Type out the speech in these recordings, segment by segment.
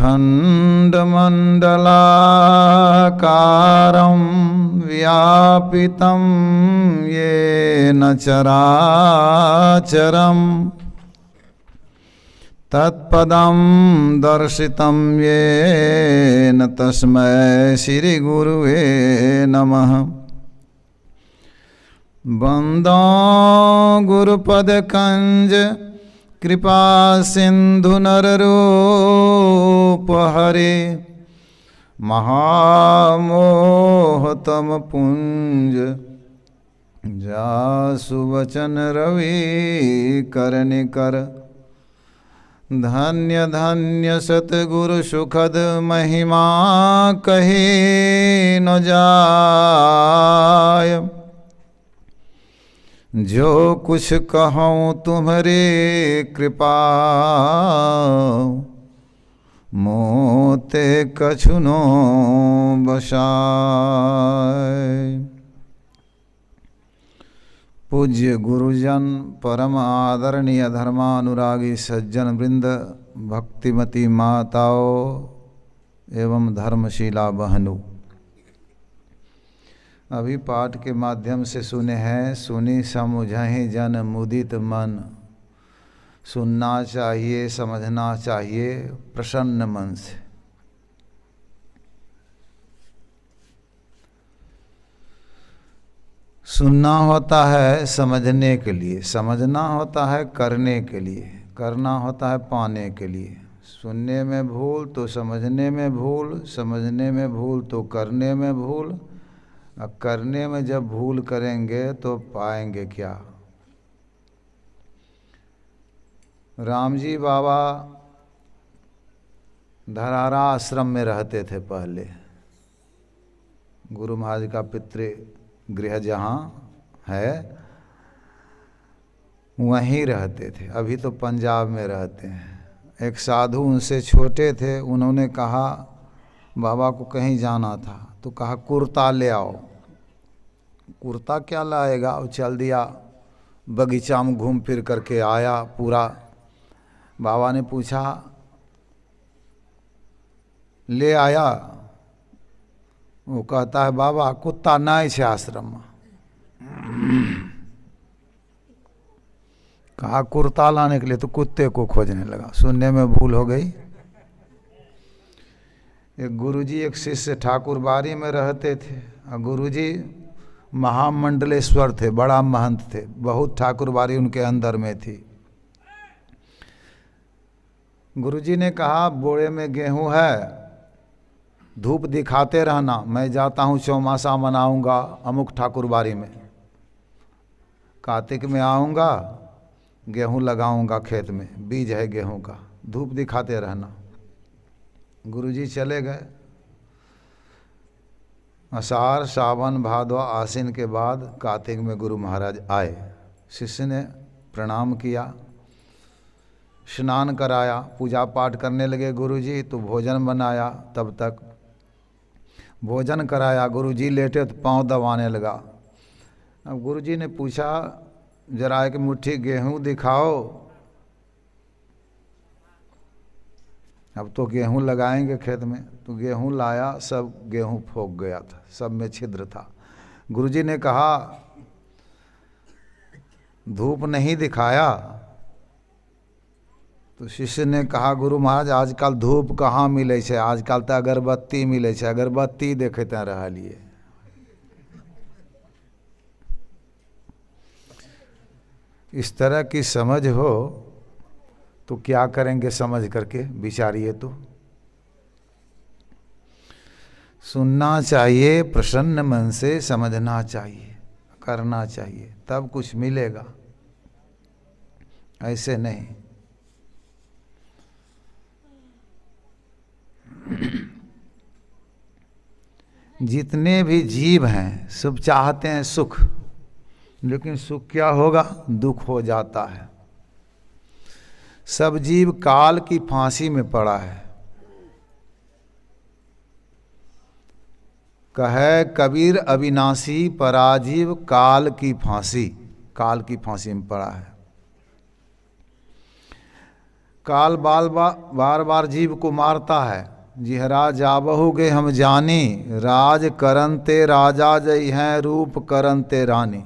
अखण्डमण्डलाकारं व्यापितं येन चराचरं तत्पदं दर्शितं येन तस्मै श्रीगुरुवे नमः। वन्दो गुरुपदकंज कृपा सिंधु नररूप हरे महामोहतम पुंज जासु वचन रवि करनिकर। धन्य धन्य सतगुरु सुखद महिमा कहे न जाय। जो कुछ कहूँ तुम्हारे कृपा मोते कछुनो बसाय। पूज्य गुरुजन परम आदरणीय धर्मानुरागी सज्जन वृंद, भक्तिमती माताओं एवं धर्मशीला बहनों, अभी पाठ के माध्यम से सुने हैं। सुनी समझहि जन मुदित मन, सुनना चाहिए, समझना चाहिए प्रसन्न मन से। सुनना होता है समझने के लिए, समझना होता है करने के लिए, करना होता है पाने के लिए। सुनने में भूल तो समझने में भूल, समझने में भूल तो करने में भूल, अब करने में जब भूल करेंगे तो पाएंगे क्या। राम जी बाबा धरारा आश्रम में रहते थे पहले। गुरु महाराज का पितृ गृह जहाँ है वहीं रहते थे। अभी तो पंजाब में रहते हैं। एक साधु उनसे छोटे थे, उन्होंने कहा बाबा को कहीं जाना था तो कहा कुर्ता ले आओ। कुर्ता क्या लाएगा, वो चल दिया बगीचा में घूम फिर करके आया पूरा। बाबा ने पूछा ले आया, वो कहता है बाबा कुत्ता नहीं छे आश्रम में। कहा कुर्ता लाने के लिए तो कुत्ते को खोजने लगा। सुनने में भूल हो गई। एक गुरुजी एक शिष्य ठाकुरबाड़ी में रहते थे और गुरुजी महामंडलेश्वर थे, बड़ा महंत थे, बहुत ठाकुरबाड़ी उनके अंदर में थी। गुरुजी ने कहा बोरे में गेहूं है, धूप दिखाते रहना, मैं जाता हूँ चौमासा मनाऊंगा अमुक ठाकुरबाड़ी में, कार्तिक में आऊँगा, गेहूं लगाऊंगा खेत में, बीज है गेहूं का, धूप दिखाते रहना। गुरुजी चले गए। आषाढ़ सावन भादव आश्विन के बाद कार्तिक में गुरु महाराज आए। शिष्य ने प्रणाम किया, स्नान कराया, पूजा पाठ करने लगे गुरुजी। तो भोजन बनाया, तब तक भोजन कराया। गुरुजी लेटे तो पाँव दबाने लगा। अब गुरुजी ने पूछा जरा एक मुट्ठी गेहूं दिखाओ। अब तो गेहूं लगाएंगे खेत में, तो गेहूं लाया, सब गेहूं फोक गया था, सब में छिद्र था। गुरुजी ने कहा धूप नहीं दिखाया। तो शिष्य ने कहा गुरु महाराज आजकल धूप कहाँ मिले छे, आजकल तो अगरबत्ती मिले छे, अगरबत्ती देखते रहलिए। इस तरह की समझ हो तो क्या करेंगे समझ करके, विचारिए तो। सुनना चाहिए प्रसन्न मन से, समझना चाहिए, करना चाहिए, तब कुछ मिलेगा, ऐसे नहीं। जितने भी जीव हैं सब चाहते हैं सुख, लेकिन सुख क्या होगा, दुख हो जाता है। सब जीव काल की फांसी में पड़ा है। कहे कबीर अविनाशी पराजीव काल की फांसी, काल की फांसी में पड़ा है। काल बार बार जीव को मारता है। जिहरा जाबहु गे हम जानी, राज करनते राजा जई हैं, रूप करनते रानी।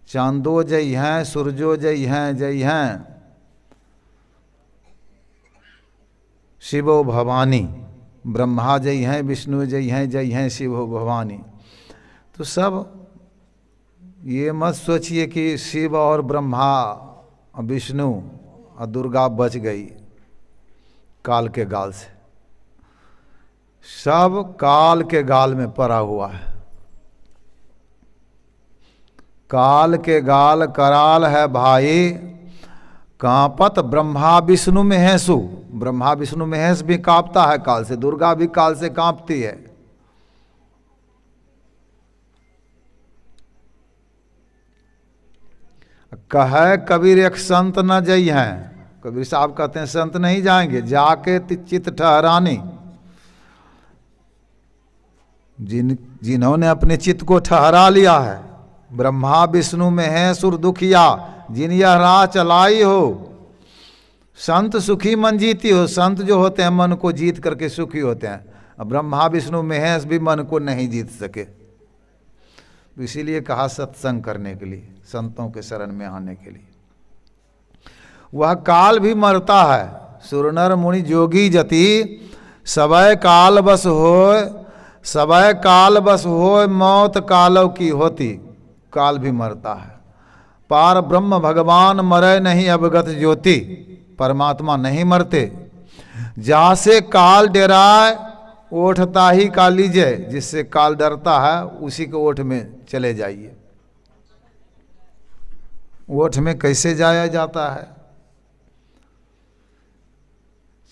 चांदो जई हैं, सूरजो जई हैं शिवो भवानी। ब्रह्मा जई हैं, विष्णु जई हैं शिवो भवानी। तो सब ये मत सोचिए कि शिव और ब्रह्मा और विष्णु और दुर्गा बच गई काल के गाल से। सब काल के गाल में पड़ा हुआ है। काल के गाल कराल है भाई, कांपत ब्रह्मा विष्णु महेशु। ब्रह्मा विष्णु महेश भी कांपता है काल से, दुर्गा भी काल से कांपती है। कहे कबीर एक संत न जई हैं। कबीर साहब कहते हैं संत नहीं जाएंगे, जाके चित्त ठहरानी। जिन्होंने अपने चित्त को ठहरा लिया है, ब्रह्मा विष्णु में है सुर दुखिया, जिन यह राह चलाई हो। संत सुखी मन जीती हो। संत जो होते हैं मन को जीत करके सुखी होते हैं। अब ब्रह्मा विष्णु महेश भी मन को नहीं जीत सके, तो इसीलिए कहा सत्संग करने के लिए, संतों के शरण में आने के लिए। वह काल भी मरता है। सुरनर मुनि जोगी जति, सबय काल बस होय, सबय काल बस होय, मौत कालों की होती। काल भी मरता है। पार ब्रह्म भगवान मरे नहीं अवगत ज्योति। परमात्मा नहीं मरते। जहाँ से काल डराए ओठता ही का लीजिए। जिससे काल डरता है उसी के ओठ में चले जाइए। ओठ में कैसे जाया जाता है?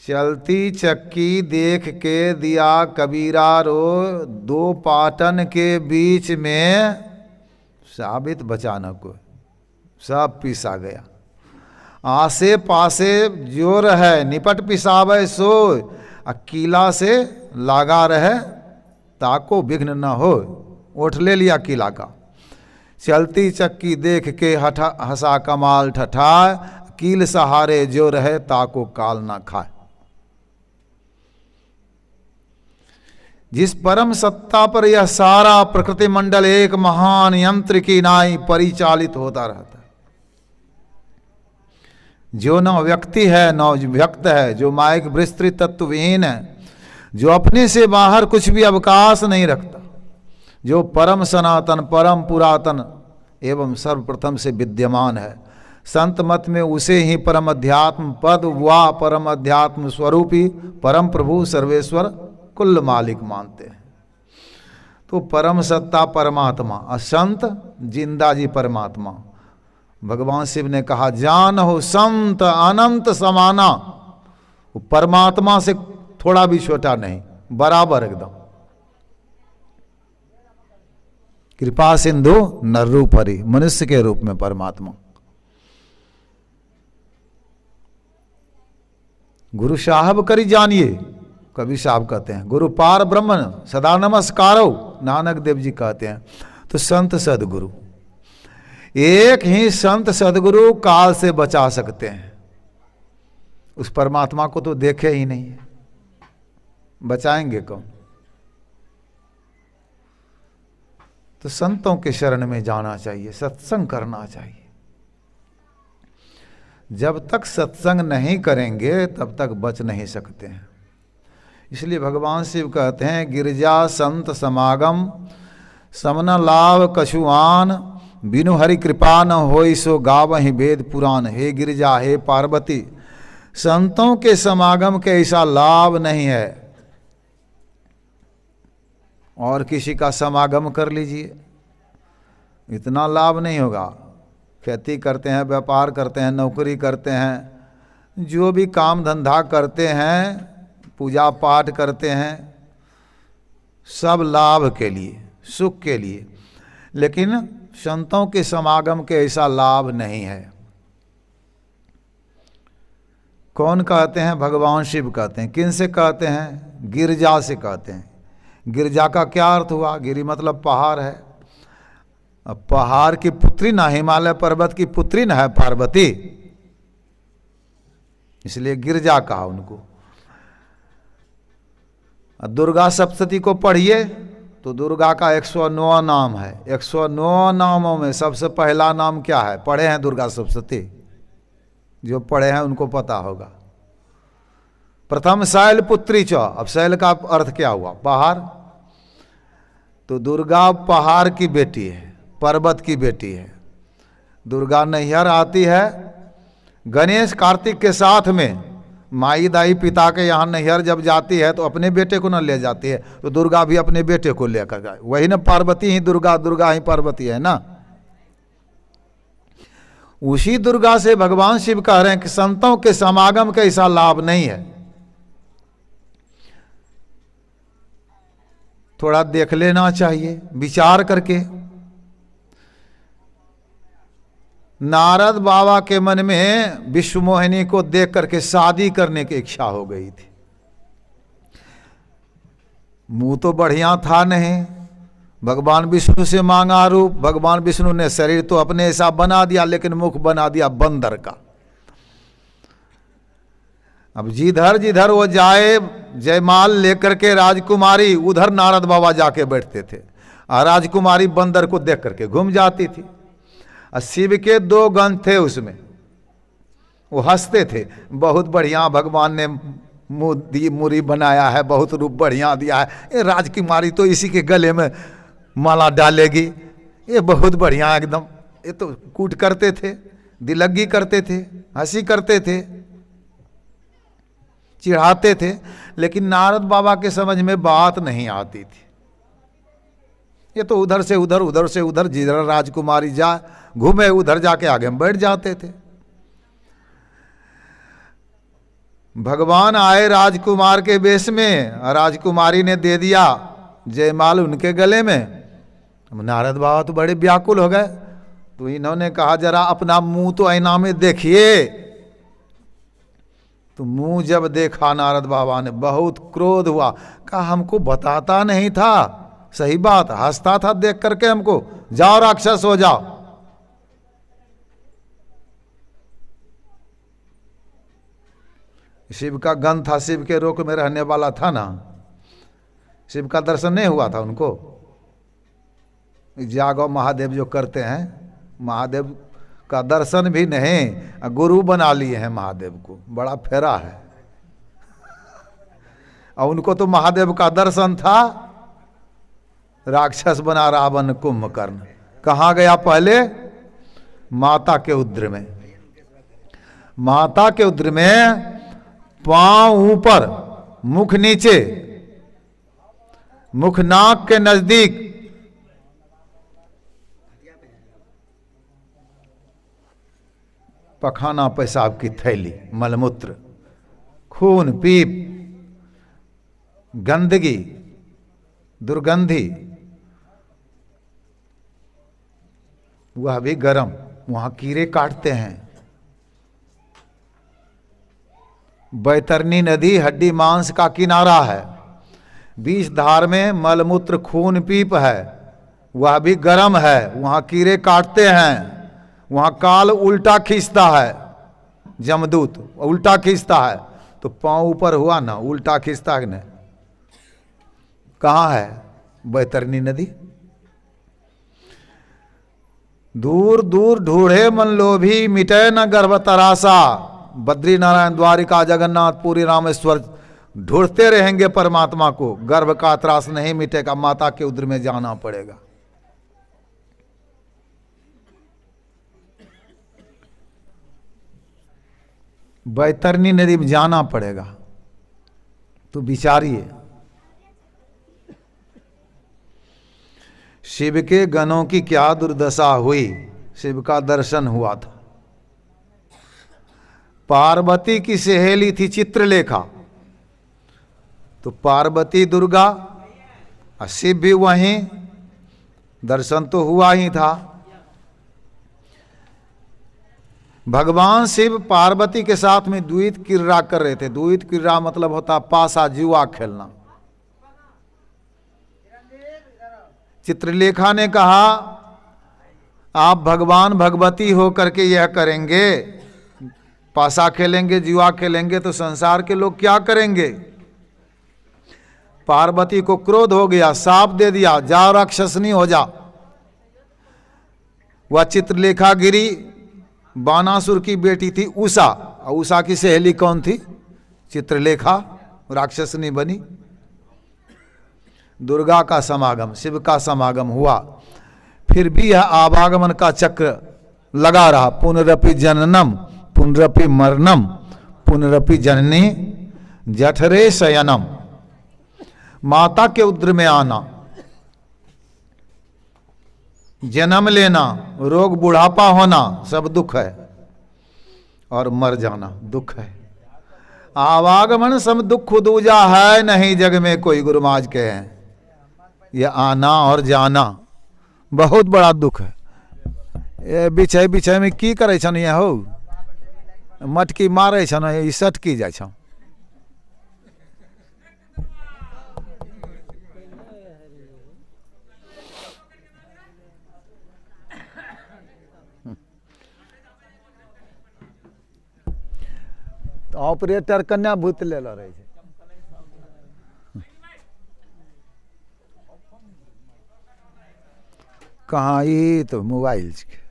चलती चक्की देख के दिया कबीरा रो, दो पाटन के बीच में साबित बचाना को सब पिसा गया। आसे पासे जोर है, निपट पिसावे सो, किला से लागा रहे ताको विघ्न न हो। ओठ ले लिया किला का। चलती चक्की देख के हंसा कमाल ठठाए, कील सहारे जो रहे ताको काल ना खाए। जिस परम सत्ता पर यह सारा प्रकृति मंडल एक महान यंत्र की नाई परिचालित होता रहता है, जो न व्यक्ति है न व्यक्त है, जो माइक विस्तृत तत्वहीन है, जो अपने से बाहर कुछ भी अवकाश नहीं रखता, जो परम सनातन परम पुरातन एवं सर्वप्रथम से विद्यमान है। संत मत में उसे ही परम अध्यात्म पद व परम अध्यात्म स्वरूपी परम प्रभु सर्वेश्वर कुल मालिक मानते हैं। तो परम सत्ता परमात्मा, असंत जिंदा जी परमात्मा। भगवान शिव ने कहा जान हो संत अनंत समाना। वो परमात्मा से थोड़ा भी छोटा नहीं, बराबर एकदम। कृपा सिंधु नर रूप हरि, मनुष्य के रूप में परमात्मा। गुरु साहब करी जानिए, कबीर साहब कहते हैं। गुरु पार ब्रह्मन सदा नमस्कारो, नानक देव जी कहते हैं। तो संत सदगुरु, एक ही संत सदगुरु काल से बचा सकते हैं। उस परमात्मा को तो देखे ही नहीं है, बचाएंगे कौन? तो संतों के शरण में जाना चाहिए, सत्संग करना चाहिए। जब तक सत्संग नहीं करेंगे तब तक बच नहीं सकते हैं। इसलिए भगवान शिव कहते हैं गिरजा संत समागम, समन लाभ कछुआन, बिनु हरि कृपा न होई सो गावहि वेद पुराण। हे गिरिजा हे पार्वती, संतों के समागम के ऐसा लाभ नहीं है। और किसी का समागम कर लीजिए, इतना लाभ नहीं होगा। खेती करते हैं, व्यापार करते हैं, नौकरी करते हैं, जो भी काम धंधा करते हैं, पूजा पाठ करते हैं, सब लाभ के लिए, सुख के लिए। लेकिन संतों के समागम के ऐसा लाभ नहीं है। कौन कहते हैं? भगवान शिव कहते हैं। किन से कहते हैं? गिरजा से कहते हैं। गिरजा का क्या अर्थ हुआ? गिरि मतलब पहाड़ है। अब पहाड़ की पुत्री ना, हिमालय पर्वत की पुत्री ना है पार्वती। इसलिए गिरजा कहा उनको। दुर्गा सप्तशती को पढ़िए तो दुर्गा का 109 नाम है। 109 नामों में सबसे पहला नाम क्या है? पढ़े हैं दुर्गा सप्तशती? जो पढ़े हैं उनको पता होगा। प्रथम शैल पुत्री च। अब शैल का अर्थ क्या हुआ? पहाड़। तो दुर्गा पहाड़ की बेटी है, पर्वत की बेटी है। दुर्गा नैहर आती है गणेश कार्तिक के साथ में। माई दाई पिता के यहाँ नैहर जब जाती है तो अपने बेटे को न ले जाती है, तो दुर्गा भी अपने बेटे को लेकर जाए। वही ना पार्वती ही दुर्गा, दुर्गा ही पार्वती है ना। उसी दुर्गा से भगवान शिव कह रहे हैं कि संतों के समागम का ऐसा लाभ नहीं है। थोड़ा देख लेना चाहिए विचार करके। नारद बाबा के मन में विश्व मोहिनी को देख करके शादी करने की इच्छा हो गई थी। मुंह तो बढ़िया था नहीं, भगवान विष्णु से मांगा रूप। भगवान विष्णु ने शरीर तो अपने ऐसा बना दिया, लेकिन मुख बना दिया बंदर का। अब जिधर जिधर वो जाए जयमाल लेकर के राजकुमारी, उधर नारद बाबा जाके बैठते थे और राजकुमारी बंदर को देख करके घूम जाती थी। और शिव के 2 गण थे उसमें, वो हंसते थे, बहुत बढ़िया भगवान ने मुरी बनाया है, बहुत रूप बढ़िया दिया है। ये राजकुमारी तो इसी के गले में माला डालेगी, ये बहुत बढ़िया एकदम। ये तो कूट करते थे, दिलग्गी करते थे, हंसी करते थे, चिढ़ाते थे। लेकिन नारद बाबा के समझ में बात नहीं आती थी। ये तो उधर से उधर, उधर से उधर, जिधर राजकुमारी जा घूमे उधर जाके आगे में बैठ जाते थे। भगवान आए राजकुमार के वेश में, राजकुमारी ने दे दिया जयमाल उनके गले में। नारद बाबा तो बड़े व्याकुल हो गए। तो इन्होंने कहा जरा अपना मुंह तो आईना में देखिए। तो मुंह जब देखा नारद बाबा ने, बहुत क्रोध हुआ। कहा हमको बताता नहीं था, सही बात, हंसता था देख करके हमको, जाओ राक्षस हो जाओ। शिव का गण था, शिव के रोक में रहने वाला था ना। शिव का दर्शन नहीं हुआ था उनको। जागो महादेव जो करते हैं, महादेव का दर्शन भी नहीं, गुरु बना लिए हैं महादेव को। बड़ा फेरा है। और उनको तो महादेव का दर्शन था। राक्षस बना रावण कुंभकर्ण। कहाँ गया पहले? माता के उद्र में। माता के उद्र में पांव ऊपर, मुख नीचे, मुख नाक के नजदीक पखाना पेशाब की थैली, मलमूत्र, खून, पीप, गंदगी, दुर्गंधी, वह भी गरम। वहां कीड़े काटते हैं। बैतरनी नदी हड्डी मांस का किनारा है। 20 धार में मलमूत्र खून पीप है, वह भी गर्म है। वहां कीड़े काटते हैं। वहां काल उल्टा खींचता है, जमदूत उल्टा खींचता है। तो पांव ऊपर हुआ ना, उल्टा खींचता है ना। कहाँ है? बैतरनी नदी। दूर दूर ढूढ़े मन लोभी, मिटे न गर्भ तरासा। बद्री नारायण, द्वारिका, जगन्नाथ, पुरी, रामेश्वर ढूंढते रहेंगे परमात्मा को। गर्भ का त्रास नहीं मिटेगा, माता के उदर में जाना पड़ेगा। बैतरनी नदी में जाना पड़ेगा। तो विचारिए, शिव के गणों की क्या दुर्दशा हुई। शिव का दर्शन हुआ था। पार्वती की सहेली थी चित्रलेखा। तो पार्वती दुर्गा और शिव भी वहीं, दर्शन तो हुआ ही था। भगवान शिव पार्वती के साथ में द्वैत क्रीड़ा कर रहे थे। द्वैत क्रीड़ा मतलब होता पासा, जुआ खेलना। चित्रलेखा ने कहा आप भगवान भगवती हो करके यह करेंगे, पासा खेलेंगे, जुआ खेलेंगे तो संसार के लोग क्या करेंगे। पार्वती को क्रोध हो गया, शाप दे दिया, जाओ राक्षसनी हो जा। वह चित्रलेखा गिरी, बानासुर की बेटी थी उषा, और उषा की सहेली कौन थी? चित्रलेखा, राक्षसनी बनी। दुर्गा का समागम, शिव का समागम हुआ, फिर भी यह आवागमन का चक्र लगा रहा। पुनरपि जननम पुनरपि मरणम पुनरपि जननी जठरे शयनम। माता के उदर में आना, जन्म लेना, रोग बुढ़ापा होना सब दुख है, और मर जाना दुख है। आवागमन सम दुख दूजा है नहीं जग में कोई, गुरु महाराज कहे हैं। यह आना और जाना बहुत बड़ा दुख है। ये बिछै बिछै में की करे छन, ये हो मटकी मारे छन, ई सटकी जाइ छन। ऑपरेटर कन्या भूत ले रहे छै। कहाँ, ई तो मोबाइल छै।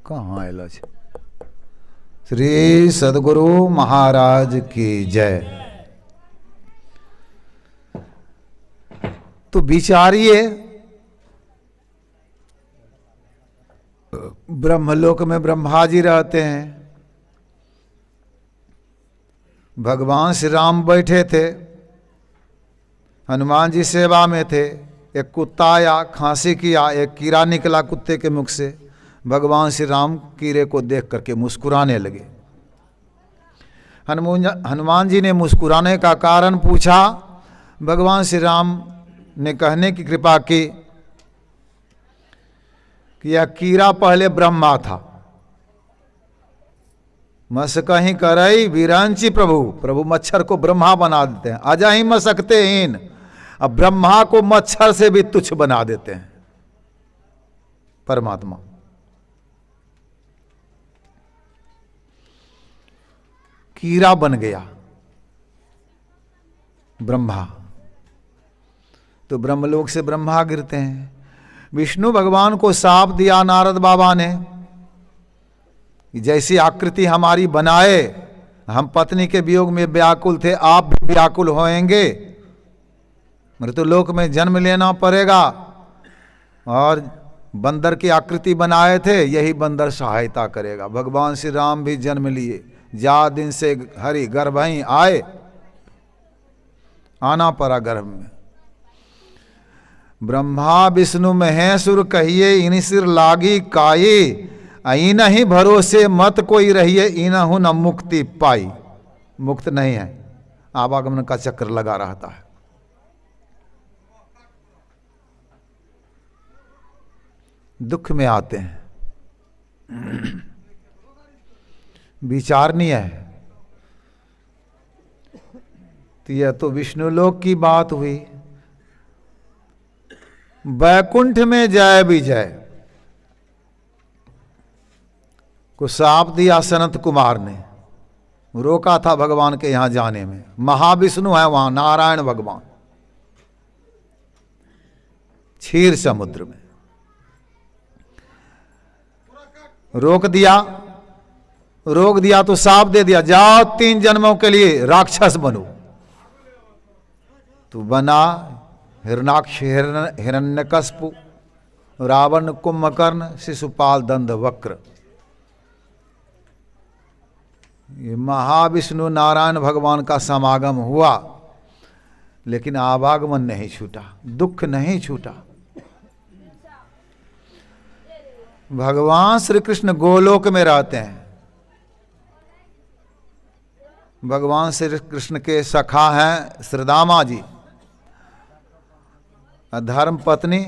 कहाँ अल छै। श्री सदगुरु महाराज की जय। तो विचारिए, ब्रह्मलोक में ब्रह्मा जी रहते हैं, भगवान श्री राम बैठे थे, हनुमान जी सेवा में थे। एक कुत्ता आया, खांसी किया, एक कीड़ा निकला कुत्ते के मुख से। भगवान श्री राम कीड़े को देख करके मुस्कुराने लगे। हनुमान जी ने मुस्कुराने का कारण पूछा। भगवान श्री राम ने कहने की कृपा की कि यह कीड़ा पहले ब्रह्मा था। मस कहीं करई विरंची प्रभु, प्रभु मच्छर को ब्रह्मा बना देते हैं। अजा ही मसकते हीन, अब ब्रह्मा को मच्छर से भी तुच्छ बना देते हैं परमात्मा। कीड़ा बन गया ब्रह्मा, तो ब्रह्मलोक से ब्रह्मा गिरते हैं। विष्णु भगवान को शाप दिया नारद बाबा ने, जैसी आकृति हमारी बनाए, हम पत्नी के वियोग में व्याकुल थे, आप भी व्याकुल होएंगे, मृत्युलोक में जन्म लेना पड़ेगा। और बंदर की आकृति बनाए थे, यही बंदर सहायता करेगा। भगवान श्री राम भी जन्म लिए, जा दिन से हरि गर्भ ही आए, आना पड़ा गर्भ में। ब्रह्मा विष्णु महेश्वर कहिए, इन सिर लागी काई, इन ही भरोसे मत कोई रहिए, इनहु न मुक्ति पाई। मुक्त नहीं है, आवागमन का चक्र लगा रहता है। दुख में आते हैं, विचारणीय है। तो यह तो विष्णु लोक की बात हुई। वैकुंठ में जय विजय को शाप दिया सनत कुमार ने, रोका था भगवान के यहां जाने में। महाविष्णु है वहां, नारायण भगवान क्षीर समुद्र में, रोक दिया तो शाप दे दिया, जाओ 3 जन्मों के लिए राक्षस बनो। तो बना हिरणाक्ष, हिरण्यकश्यप, रावण, कुंभकर्ण, शिशुपाल, दंड वक्र। ये महाविष्णु नारायण भगवान का समागम हुआ, लेकिन आवागमन नहीं छूटा, दुख नहीं छूटा। भगवान श्री कृष्ण गोलोक में रहते हैं। भगवान श्री कृष्ण के सखा हैं श्रीदामा जी, धर्म पत्नी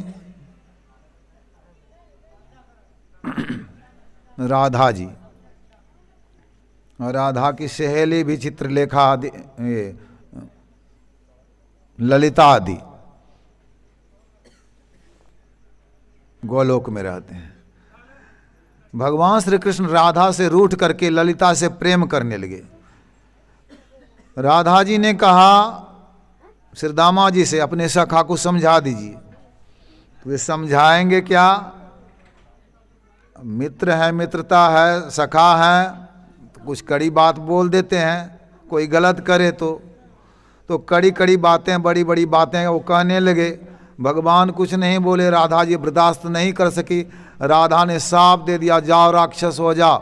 राधा जी। और राधा की सहेली भी चित्रलेखा आदि, ये ललिता आदि गोलोक में रहते हैं। भगवान श्री कृष्ण राधा से रूठ करके ललिता से प्रेम करने लगे। राधा जी ने कहा श्री दामा जी से, अपने सखा को समझा दीजिए। तो वे समझाएंगे क्या? मित्र है, मित्रता है, सखा है, तो कुछ कड़ी बात बोल देते हैं। कोई गलत करे तो कड़ी कड़ी बातें, बड़ी बड़ी बातें वो कहने लगे। भगवान कुछ नहीं बोले, राधा जी बर्दाश्त नहीं कर सकी। राधा ने साफ दे दिया, जाओ राक्षस हो जा।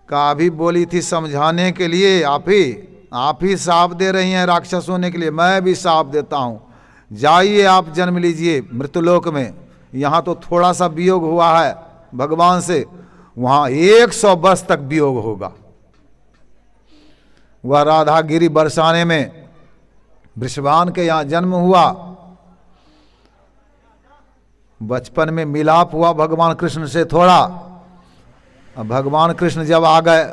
का भी बोली थी समझाने के लिए, आप ही साफ दे रही हैं राक्षस होने के लिए, मैं भी साफ देता हूँ। जाइए आप जन्म लीजिए मृत्युलोक में। यहाँ तो थोड़ा सा वियोग हुआ है भगवान से, वहाँ 100 वर्ष तक वियोग होगा। वह राधा गिरी बरसाने में वृषभान के यहाँ जन्म हुआ। बचपन में मिलाप हुआ भगवान कृष्ण से थोड़ा। अब भगवान कृष्ण जब आ गए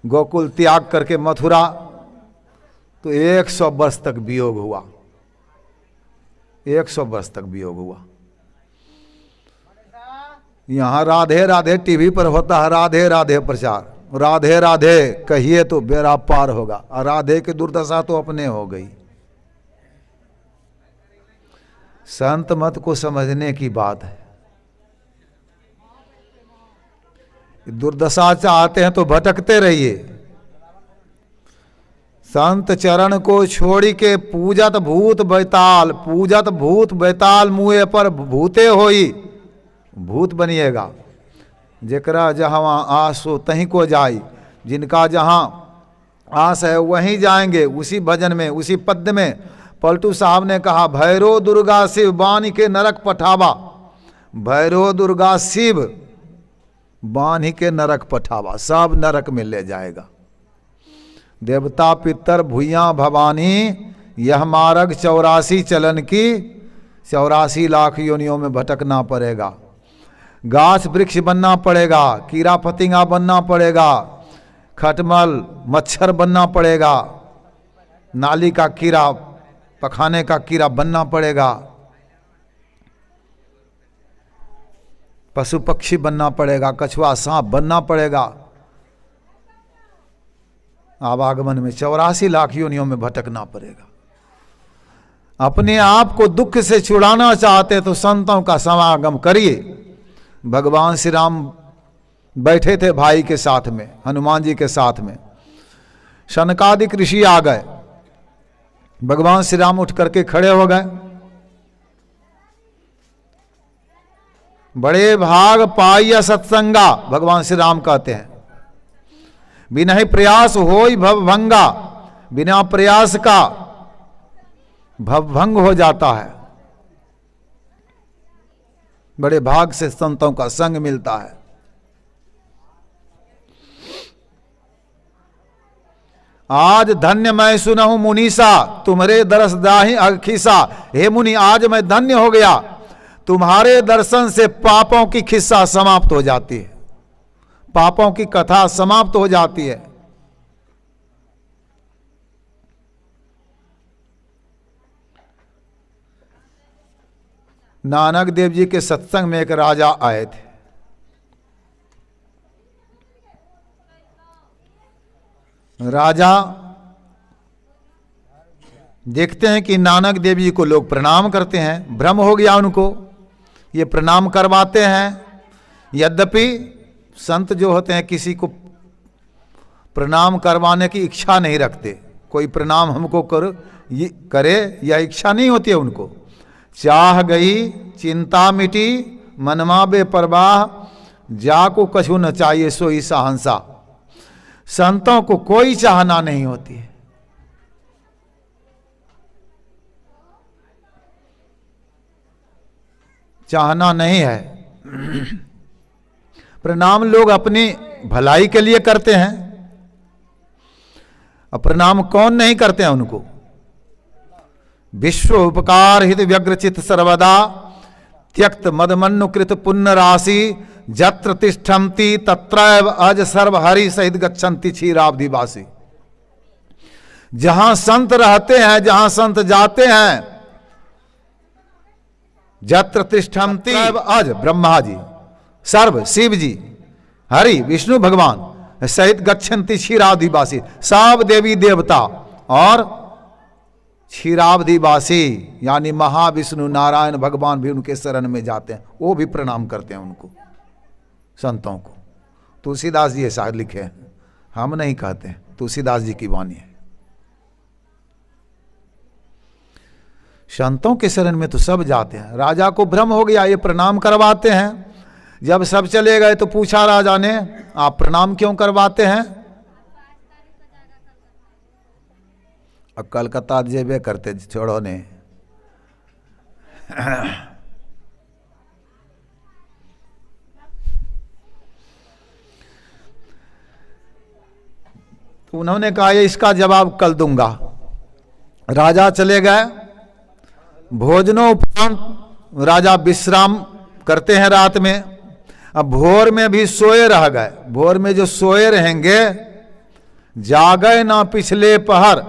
गोकुल त्याग करके मथुरा, तो 100 वर्ष तक वियोग हुआ। 100 वर्ष तक वियोग हुआ। यहाँ राधे राधे टीवी पर होता है, राधे राधे प्रचार, राधे राधे कहिए तो बेड़ा पार होगा। और राधे की दुर्दशा तो अपने हो गई। संत मत को समझने की बात है। दुर्दशा चाहते हैं तो भटकते रहिए। संत चरण को छोड़ी के पूजत भूत बैताल, पूजत भूत बैताल मुए पर भूते होई, भूत बनिएगा। जेकरा जहाँ आस हो तहीं को जाई, जिनका जहाँ आस है वहीं जाएंगे। उसी भजन में, उसी पद्य में पलटू साहब ने कहा, भैरो दुर्गा शिव बानी के नरक पठावा। भैरो दुर्गा शिव बानी के नरक पठावा, सब नरक में ले जाएगा। देवता पितर भुइयाँ भवानी, यह मार्ग 84 चलन की, 84 लाख योनियों में भटकना पड़ेगा। गाछ वृक्ष बनना पड़ेगा, कीड़ा फतिंगा बनना पड़ेगा, खटमल मच्छर बनना पड़ेगा, नाली का कीड़ा, पखाने का कीड़ा बनना पड़ेगा, पशु पक्षी बनना पड़ेगा, कछुआ सांप बनना पड़ेगा। आवागमन में 84 लाख योनियों में भटकना पड़ेगा। अपने आप को दुख से छुड़ाना चाहते तो संतों का समागम करिए। भगवान श्री राम बैठे थे भाई के साथ में, हनुमान जी के साथ में। शनकादिक ऋषि आ गए। भगवान श्री राम उठ करके खड़े हो गए। बड़े भाग पाइय सत्संगा, भगवान श्री राम कहते हैं। बिना ही प्रयास होई भवभंगा, बिना प्रयास का भवभंग हो जाता है। बड़े भाग से संतों का संग मिलता है। आज धन्य मैं सुनहु मुनीसा, तुम्हारे दरस दाहि अखिसा। हे मुनि, आज मैं धन्य हो गया, तुम्हारे दर्शन से पापों की खिस्सा समाप्त हो जाती है, पापों की कथा समाप्त हो जाती है। नानक देव जी के सत्संग में एक राजा आए थे। राजा देखते हैं कि नानक देव जी को लोग प्रणाम करते हैं, भ्रम हो गया उनको, ये प्रणाम करवाते हैं। यद्यपि संत जो होते हैं किसी को प्रणाम करवाने की इच्छा नहीं रखते, कोई प्रणाम हमको करे या इच्छा नहीं होती है उनको। चाह गई चिंता मिटी, मनमा बेपरवाह, जाको कछु न चाहिए सोई सहंसा। संतों को कोई चाहना नहीं होती है। चाहना नहीं है। प्रणाम लोग अपनी भलाई के लिए करते हैं। अब प्रणाम कौन नहीं करते हैं उनको? विश्व उपकार हित व्यग्रचित सर्वदा, त्यक्त मदमन्नुकृत पुण्य राशि जत्र तिष्ठन्ति तत्रैव अज सर्व हरि सहित गच्छन्ति क्षीराब्धिवासी। जहां संत रहते हैं, जहां संत जाते हैं, जत्र तिष्ठन्ति अज ब्रह्मा जी, सर्व शिव जी, हरि विष्णु भगवान सहित गच्छन्ति क्षीराब्धिवासी, सब देवी देवता और क्षीराब्धिवासी यानी महाविष्णु नारायण भगवान भी उनके शरण में जाते हैं, वो भी प्रणाम करते हैं उनको, संतों को। तुलसीदास जी ऐसा लिखे हैं, हम नहीं कहते हैं, तुलसीदास जी की वाणी है। संतों के शरण में तो सब जाते हैं। राजा को भ्रम हो गया, ये प्रणाम करवाते हैं। जब सब चले गए तो पूछा राजा ने, आप प्रणाम क्यों करवाते हैं? अब कलकत्ता जेबे करते, छोड़ो ने। तो उन्होंने कहा ये इसका जवाब कल दूंगा। राजा चले गए। भोजनोपरांत राजा विश्राम करते हैं रात में। अब भोर में भी सोए रह गए। भोर में जो सोए रहेंगे, जागे ना पिछले पहर,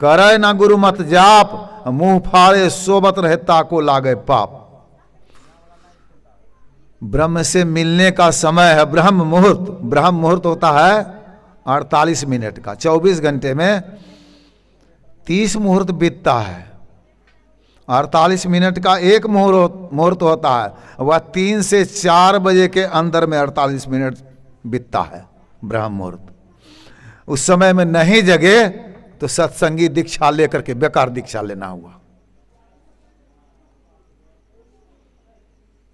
करे ना गुरुमत जाप, मुंह फाड़े सोबत रहता को लागे पाप। ब्रह्म से मिलने का समय है ब्रह्म मुहूर्त। ब्रह्म मुहूर्त होता है 48 मिनट का। 24 घंटे में 30 मुहूर्त बीतता है। 48 मिनट का एक मुहूर्त होता है, वह 3 से 4 बजे के अंदर में 48 मिनट बीतता है ब्रह्म मुहूर्त। उस समय में नहीं जगे तो सत्संगी दीक्षा लेकर के बेकार दीक्षा लेना हुआ।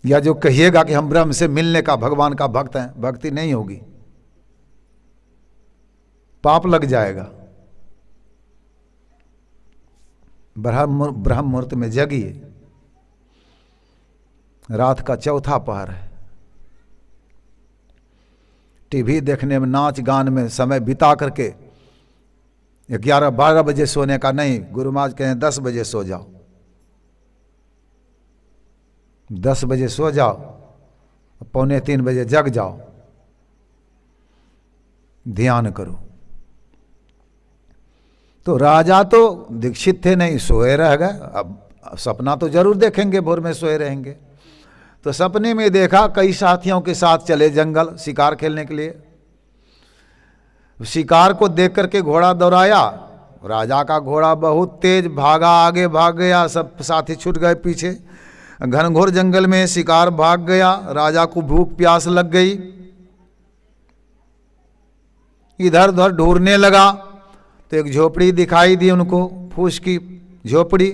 या जो कहिएगा कि हम ब्रह्म से मिलने का भगवान का भक्त हैं, भक्ति नहीं होगी, पाप लग जाएगा। ब्रह्म मुहूर्त में जगिए। रात का चौथा पहर है। टीवी देखने में, नाच गान में समय बिता करके 11-12 बजे सोने का नहीं। गुरु महाराज कहें 10 बजे सो जाओ। 10 बजे सो जाओ, 2:45 बजे जग जाओ, ध्यान करो। तो राजा तो दीक्षित थे, नहीं सोए रह गए। अब सपना तो जरूर देखेंगे, भोर में सोए रहेंगे। तो सपने में देखा कई साथियों के साथ चले जंगल शिकार खेलने के लिए। शिकार को देख करके घोड़ा दौड़ाया। राजा का घोड़ा बहुत तेज भागा, आगे भाग गया, सब साथी छूट गए पीछे। घनघोर जंगल में शिकार भाग गया। राजा को भूख प्यास लग गई, इधर उधर ढूंढने लगा तो एक झोपड़ी दिखाई दी उनको, फूस की झोपड़ी।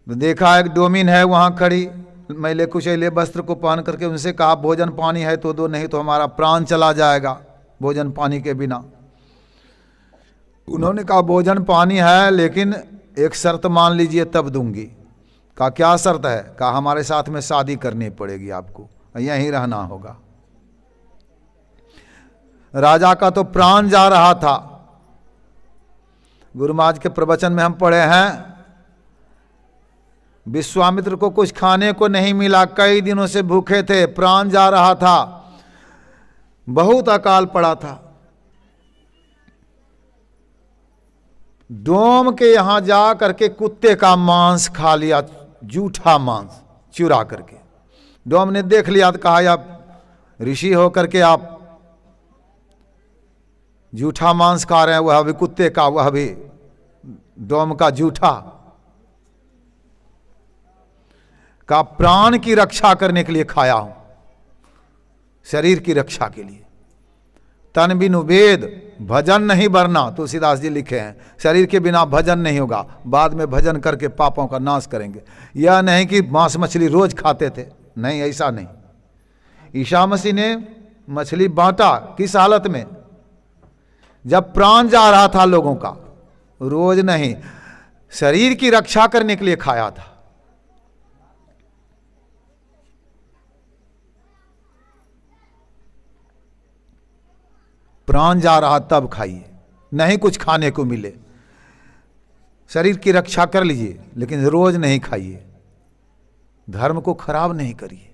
देखा एक डोमिन है वहाँ खड़ी, मैले कुचैले वस्त्र को पहन करके। उनसे कहा भोजन पानी है तो दो, नहीं तो हमारा प्राण चला जाएगा भोजन पानी के बिना। उन्होंने कहा भोजन पानी है, लेकिन एक शर्त मान लीजिए तब दूंगी। कहा क्या शर्त है? कहा हमारे साथ में शादी करनी पड़ेगी आपको, यहीं रहना होगा। राजा का तो प्राण जा रहा था। गुरु महाराज के प्रवचन में हम पढ़े हैं, विश्वामित्र को कुछ खाने को नहीं मिला, कई दिनों से भूखे थे, प्राण जा रहा था, बहुत अकाल पड़ा था। डोम के यहां जा करके कुत्ते का मांस खा लिया, जूठा मांस चुरा करके। डोम ने देख लिया तो कहा आप ऋषि होकर के आप जूठा मांस खा रहे हैं, वह भी कुत्ते का, वह भी डोम का जूठा। का प्राण की रक्षा करने के लिए खाया हूं, शरीर की रक्षा के लिए। तन बिनु वेद भजन नहीं बरना, तुलसीदास जी लिखे हैं। शरीर के बिना भजन नहीं होगा, बाद में भजन करके पापों का नाश करेंगे। यह नहीं कि मांस मछली रोज खाते थे, नहीं, ऐसा नहीं। ईसा मसीह ने मछली बांटा किस हालत में? जब प्राण जा रहा था लोगों का, रोज नहीं, शरीर की रक्षा करने के लिए खाया था। प्राण जा रहा तब खाइए, नहीं कुछ खाने को मिले, शरीर की रक्षा कर लीजिए, लेकिन रोज नहीं खाइए। धर्म को खराब नहीं करिए।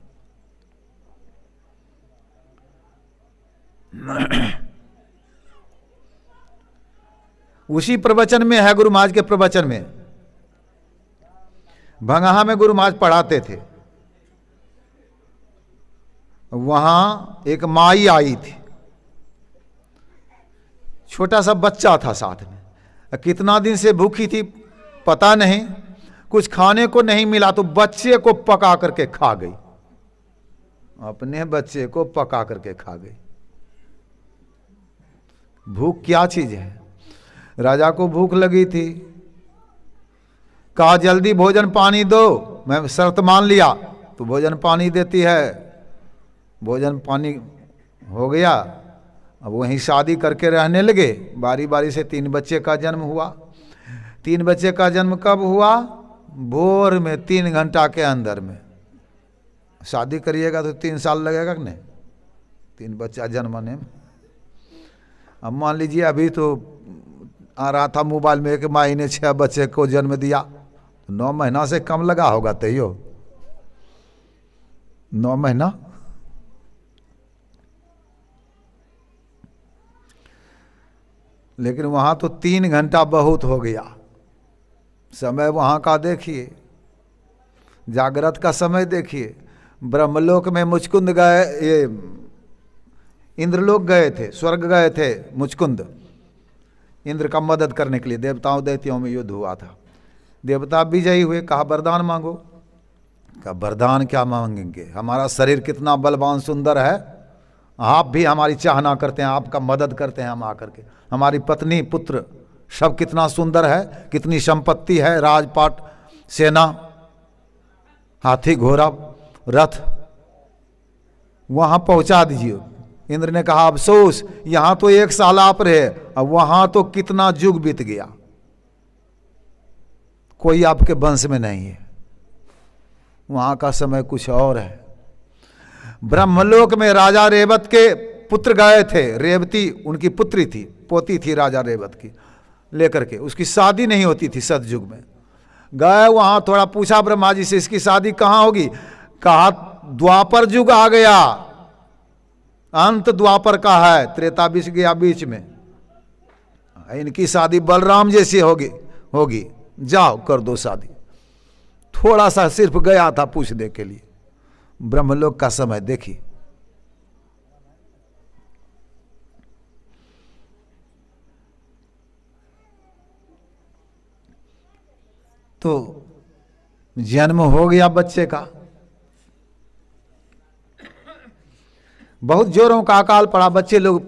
उसी प्रवचन में है, गुरु महाराज के प्रवचन में, भंगहा में गुरु महाराज पढ़ाते थे, वहां एक माई आई थी, छोटा सा बच्चा था साथ में, कितना दिन से भूखी थी पता नहीं, कुछ खाने को नहीं मिला तो बच्चे को पका करके खा गई, अपने बच्चे को पका करके खा गई। भूख क्या चीज है? राजा को भूख लगी थी, कहा जल्दी भोजन पानी दो, मैं शर्त मान लिया तो भोजन पानी देती है। भोजन पानी हो गया, अब वहीं शादी करके रहने लगे। बारी बारी से 3 बच्चे का जन्म हुआ। 3 बच्चे का जन्म कब हुआ? भोर में 3 घंटा के अंदर में। शादी करिएगा तो 3 साल लगेगा कि नहीं, 3 बच्चा जन्मने में। अब मान लीजिए अभी तो आ रहा था मोबाइल में कि माई ने 6 बच्चे को जन्म दिया, 9 महीना से कम लगा होगा तैयो, 9 महीना। लेकिन वहां तो 3 घंटा बहुत हो गया। समय वहां का देखिए, जागृत का समय देखिए। ब्रह्मलोक में मुचकुंद गए, ये इंद्रलोक गए थे, स्वर्ग गए थे मुचकुंद, इंद्र का मदद करने के लिए। देवताओं दैत्यों में युद्ध हुआ था, देवता विजयी हुए। कहा वरदान मांगो। कहा वरदान क्या मांगेंगे, हमारा शरीर कितना बलवान सुंदर है, आप भी हमारी चाहना करते हैं, आपका मदद करते हैं हम आकर के। हमारी पत्नी पुत्र सब कितना सुंदर है, कितनी संपत्ति है, राजपाट, सेना, हाथी घोड़ा रथ, वहां पहुंचा दीजिए। इंद्र ने कहा अफसोस, यहां तो 1 साल आप रहे, अब वहां तो कितना युग बीत गया, कोई आपके वंश में नहीं है, वहां का समय कुछ और है। ब्रह्मलोक में राजा रेवत के पुत्र गए थे, रेवती उनकी पुत्री थी, पोती थी राजा रेवत की, लेकर के, उसकी शादी नहीं होती थी सतयुग में। गए वहां, थोड़ा पूछा ब्रह्मा जी से इसकी शादी कहां होगी। कहा द्वापर युग आ गया, अंत द्वापर का है, त्रेता बीच गया बीच में, इनकी शादी बलराम जैसी होगी, जाओ कर दो शादी। थोड़ा सा सिर्फ गया था पूछने के लिए। ब्रह्मलोक का समय देखिए। तो जन्म हो गया बच्चे का, बहुत जोरों का अकाल पड़ा। बच्चे लोग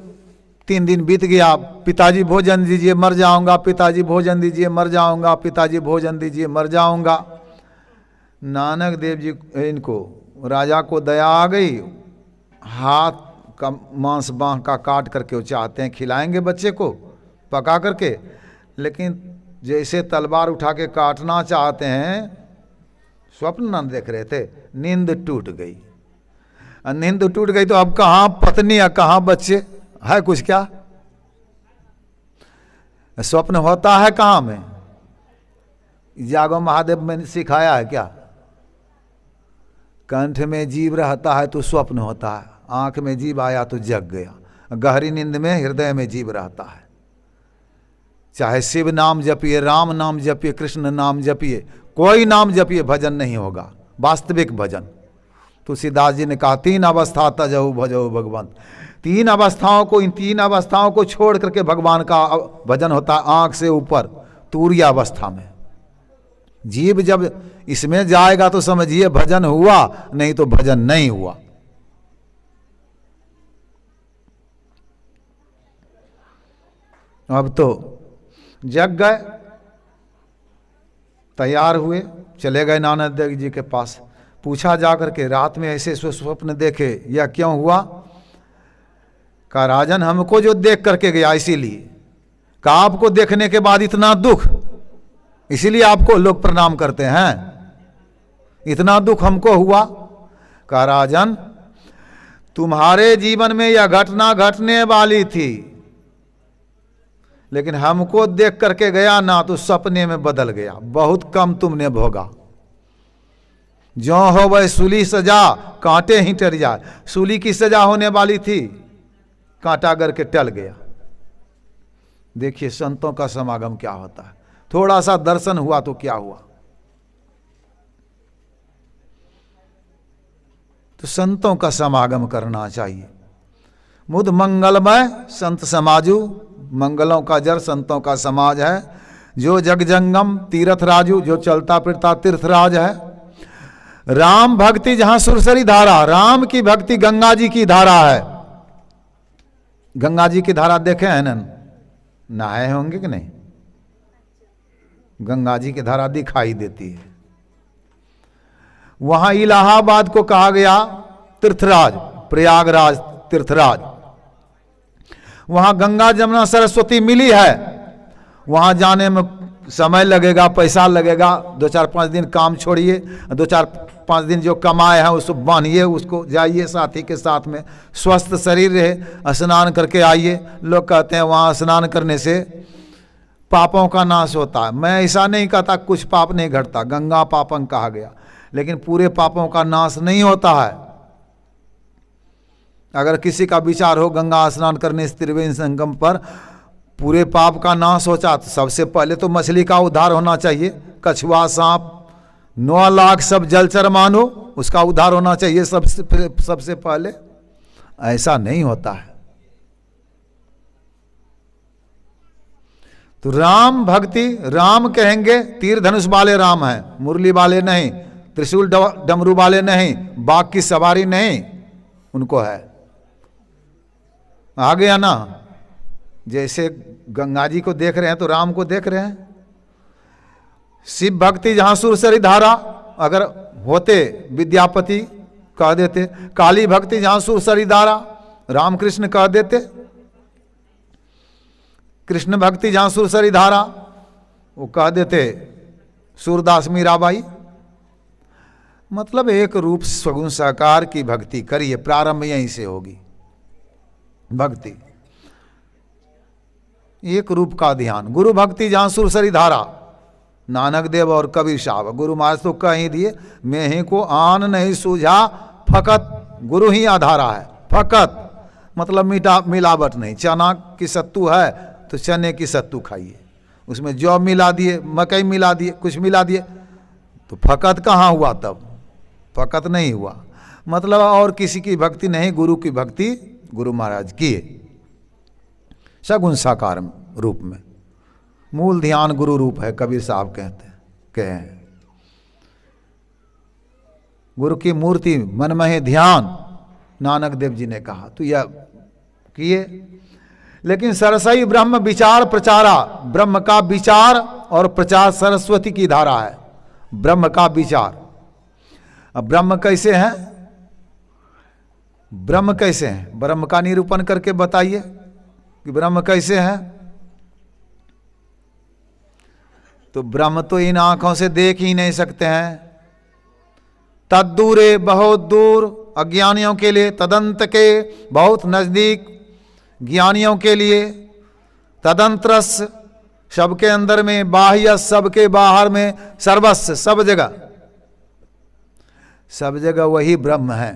3 दिन बीत गया, पिताजी भोजन दीजिए मर जाऊंगा, पिताजी भोजन दीजिए मर जाऊंगा, पिताजी भोजन दीजिए मर जाऊंगा। नानक देव जी इनको, राजा को दया आ गई, हाथ का मांस बांह का काट करके वो चाहते हैं खिलाएंगे बच्चे को पका करके, लेकिन जैसे तलवार उठा के काटना चाहते हैं, स्वप्न न देख रहे थे, नींद टूट गई। नींद टूट गई तो अब कहाँ पत्नी है कहाँ बच्चे है, कुछ क्या स्वप्न होता है कहाँ में? जागो महादेव में सिखाया है क्या? कंठ में जीव रहता है तो स्वप्न होता है, आंख में जीव आया तो जग गया, गहरी नींद में हृदय में जीव रहता है। चाहे शिव नाम जपिए, राम नाम जपिए, कृष्ण नाम जपिए, कोई नाम जपिए, भजन नहीं होगा, वास्तविक भजन। तुलसीदास जी ने कहा 3 अवस्था तजहु भजहु भगवंत। 3 अवस्थाओं को, इन 3 अवस्थाओं को छोड़ करके भगवान का भजन होता है। आंख से ऊपर तूर्य अवस्था में जीव जब इसमें जाएगा तो समझिए भजन हुआ, नहीं तो भजन नहीं हुआ। अब तो जग गए, तैयार हुए, चले गए नानक देव जी के पास। पूछा जाकर के रात में ऐसे स्वप्न देखे, यह क्यों हुआ? कहा राजन हमको जो देख करके गया इसीलिए। कहा आपको देखने के बाद इतना दुख, इसीलिए आपको लोग प्रणाम करते हैं, इतना दुख हमको हुआ। कहा राजन तुम्हारे जीवन में यह घटना घटने वाली थी, लेकिन हमको देख करके गया ना तो सपने में बदल गया, बहुत कम तुमने भोगा। जो हो वह सूली सजा कांटे ही टर जाए। सूली की सजा होने वाली थी, कांटा गर के टल गया। देखिए संतों का समागम क्या होता है। थोड़ा सा दर्शन हुआ तो क्या हुआ। तो संतों का समागम करना चाहिए। मुद मंगलमय संत समाजू, मंगलों का जर संतों का समाज है। जो जग जंगम तीर्थ राजू, जो चलता फिरता तीर्थराज है। राम भक्ति जहां सुरसरी धारा, राम की भक्ति गंगा जी की धारा है। गंगा जी की धारा देखे हैं ना, नहाए होंगे कि नहीं। गंगा जी की धारा दिखाई देती है। वहां इलाहाबाद को कहा गया तीर्थराज, प्रयागराज तीर्थराज। वहां गंगा जमुना सरस्वती मिली है। वहां जाने में समय लगेगा, पैसा लगेगा। 2-4-5 दिन काम छोड़िए, 2-4-5 दिन जो कमाए हैं उसको बांधिए, उसको जाइए साथी के साथ में, स्वस्थ शरीर रहे, स्नान करके आइए। लोग कहते हैं वहाँ स्नान करने से पापों का नाश होता है। मैं ऐसा नहीं कहता कुछ पाप नहीं घटता, गंगा पापं कहा गया, लेकिन पूरे पापों का नाश नहीं होता है। अगर किसी का विचार हो गंगा स्नान करने से त्रिवेणी संगम पर पूरे पाप का नाश हो जाता, तो सबसे पहले तो मछली का उद्धार होना चाहिए। कछुआ, सांप, 9 लाख सब जलचर मानो, उसका उद्धार होना चाहिए सबसे पहले। ऐसा नहीं होता है। तो राम भक्ति, राम कहेंगे तीर धनुष वाले राम हैं, मुरली वाले नहीं, त्रिशूल डमरू वाले नहीं, बाघ की सवारी नहीं, उनको है। आ गया ना। जैसे गंगा जी को देख रहे हैं तो राम को देख रहे हैं। शिव भक्ति जहां सुरसरी धारा, अगर होते विद्यापति कह देते। काली भक्ति जहां सुरसरी धारा, रामकृष्ण कह देते। कृष्ण भक्ति जहां सुरसरी धारा, वो कह देते सूरदास मीराबाई। मतलब एक रूप सगुण साकार की भक्ति करिए, प्रारंभ यहीं से होगी भक्ति। एक रूप का ध्यान। गुरु भक्ति जहां सुरसरी धारा, नानक देव और कबीर साहब। गुरु महाराज तो कह ही दिए, मैं ही को आन नहीं सूझा, फकत गुरु ही आधारा है। फकत मतलब मिलावट नहीं। चना की सत्तू है तो चने की सत्तू खाइए, उसमें जौ मिला दिए, मकई मिला दिए, कुछ मिला दिए, तो फकत कहाँ हुआ? तब फकत नहीं हुआ। मतलब और किसी की भक्ति नहीं, गुरु की भक्ति गुरु महाराज की सगुण साकार रूप में। मूल ध्यान गुरु रूप है, कबीर साहब कहे हैं। गुरु की मूर्ति मन में है ध्यान, नानक देव जी ने कहा, तो यह किए। लेकिन सरसई ब्रह्म विचार प्रचारा, ब्रह्म का विचार और प्रचार सरस्वती की धारा है। ब्रह्म का विचार। अब ब्रह्म कैसे हैं? ब्रह्म कैसे हैं? ब्रह्म का निरूपण करके बताइए कि ब्रह्म कैसे हैं। तो ब्रह्म तो इन आंखों से देख ही नहीं सकते हैं। तद्दूरे बहुत दूर अज्ञानियों के लिए, तदंत के बहुत नजदीक ज्ञानियों के लिए। तदंतरस सबके अंदर में, बाह्य सबके बाहर में, सर्वस्व सब जगह, सब जगह वही ब्रह्म है।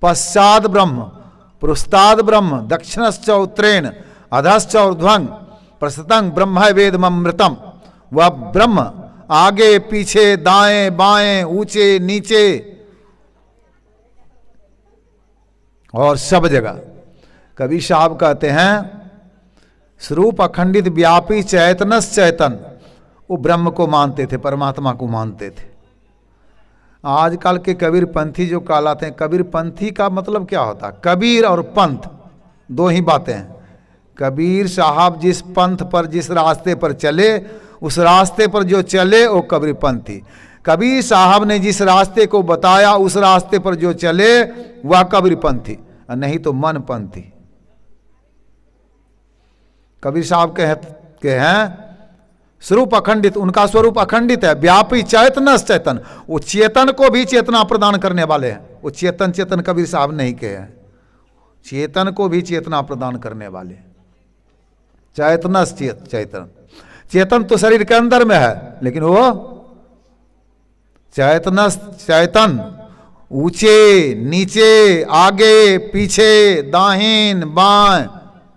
पश्चात ब्रह्म, पृष्ठाद ब्रह्म, दक्षिणश्च उत्तरेण, अधश्च ऊर्ध्वं, प्रस्तुतं ब्रह्म वेदमृतम। वह ब्रह्म आगे पीछे, दाएं बाएं, ऊंचे नीचे और सब जगह। कबीर साहब कहते हैं स्वरूप अखंडित व्यापी चैतनस चैतन। वो ब्रह्म को मानते थे, परमात्मा को मानते थे। आजकल के कबीर पंथी जो कहलाते हैं, कबीर पंथी का मतलब क्या होता है? कबीर और पंथ दो ही बातें हैं। कबीर साहब जिस पंथ पर, जिस रास्ते पर चले, उस रास्ते पर जो चले वो कबीर पंथी। कबीर साहब ने जिस रास्ते को बताया, उस रास्ते पर जो चले वह कबीर पंथी, नहीं तो मन पंथी। कबीर साहब के हैं स्वरूप अखंडित, उनका स्वरूप अखंडित है। व्यापी चैतनस चैतन, वो चेतन को भी चेतना प्रदान करने वाले हैं। वो चेतन चेतन कबीर साहब नहीं कहे हैं, चेतन को भी चेतना प्रदान करने वाले। चैतनस चेतन, चेतन तो शरीर के अंदर में है, लेकिन वो चैतन चैतन, ऊंचे नीचे, आगे पीछे, दाहिन बाएं,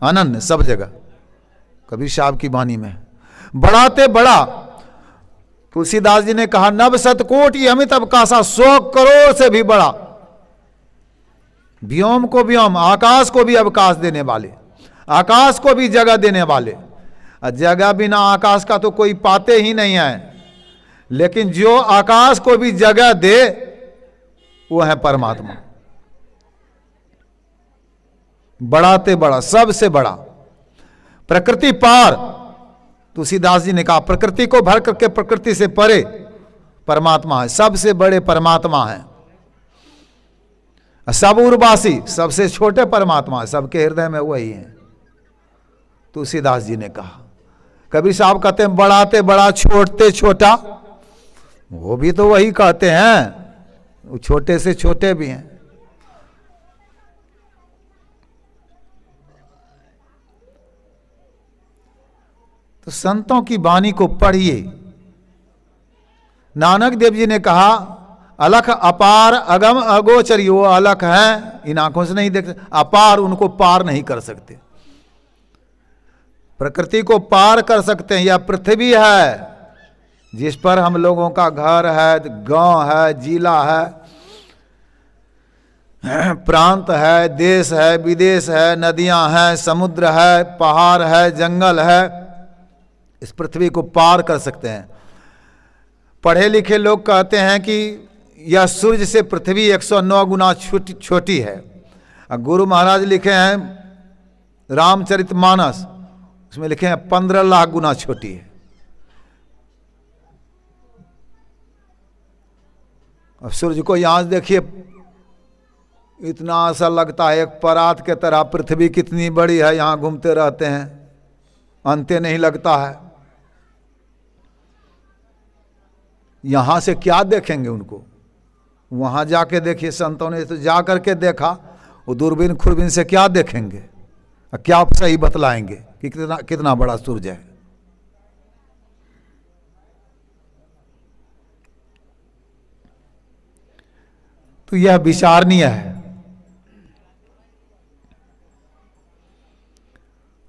अनन्य, सब जगह कबीर साहब की वाणी में। बढ़ाते बड़ा, तुलसीदास जी ने कहा नव शतकोटि अमित अवकाशा, 100 करोड़ से भी बड़ा, व्योम को व्योम, आकाश को भी अवकाश देने वाले, आकाश को भी जगह देने वाले। जगह बिना आकाश का तो कोई पाते ही नहीं है, लेकिन जो आकाश को भी जगह दे वो है परमात्मा। बढ़ाते बड़ा, सबसे बड़ा, प्रकृति पार। तुलसीदास जी ने कहा प्रकृति को भर करके प्रकृति से परे परमात्मा है, सबसे बड़े परमात्मा है। सब उर्वासी, सबसे छोटे परमात्मा है, सबके हृदय में वही है, तुलसीदास जी ने कहा। कबीर साहब कहते हैं बढ़ाते बड़ा, छोड़ते छोटा, वो भी तो वही कहते हैं, वो छोटे से छोटे भी हैं। तो संतों की वाणी को पढ़िए। नानक देव जी ने कहा अलख अपार अगम अगोचरी, वो अलख हैं, इन आंखों से नहीं देख सकते, अपार, उनको पार नहीं कर सकते। प्रकृति को पार कर सकते हैं। यह पृथ्वी है जिस पर हम लोगों का घर है, गांव है, जिला है, प्रांत है, देश है, विदेश है, नदियां हैं, समुद्र है, पहाड़ है, जंगल है, इस पृथ्वी को पार कर सकते हैं। पढ़े लिखे लोग कहते हैं कि यह सूर्य से पृथ्वी 109 गुना छोटी है। गुरु महाराज लिखे हैं रामचरितमानस, उसमें लिखे हैं 15 लाख गुना छोटी है। अब सूर्य को यहां से देखिए, इतना ऐसा लगता है एक परात के तरह, पृथ्वी कितनी बड़ी है, यहां घूमते रहते हैं, अंत्य नहीं लगता है। यहां से क्या देखेंगे उनको, वहां जाके देखिए, संतों ने तो जा करके देखा, वो दूरबीन खुरबीन से क्या देखेंगे, क्या सही बतलाएंगे कि कितना कितना बड़ा सूर्य है। तो यह विचारणीय है।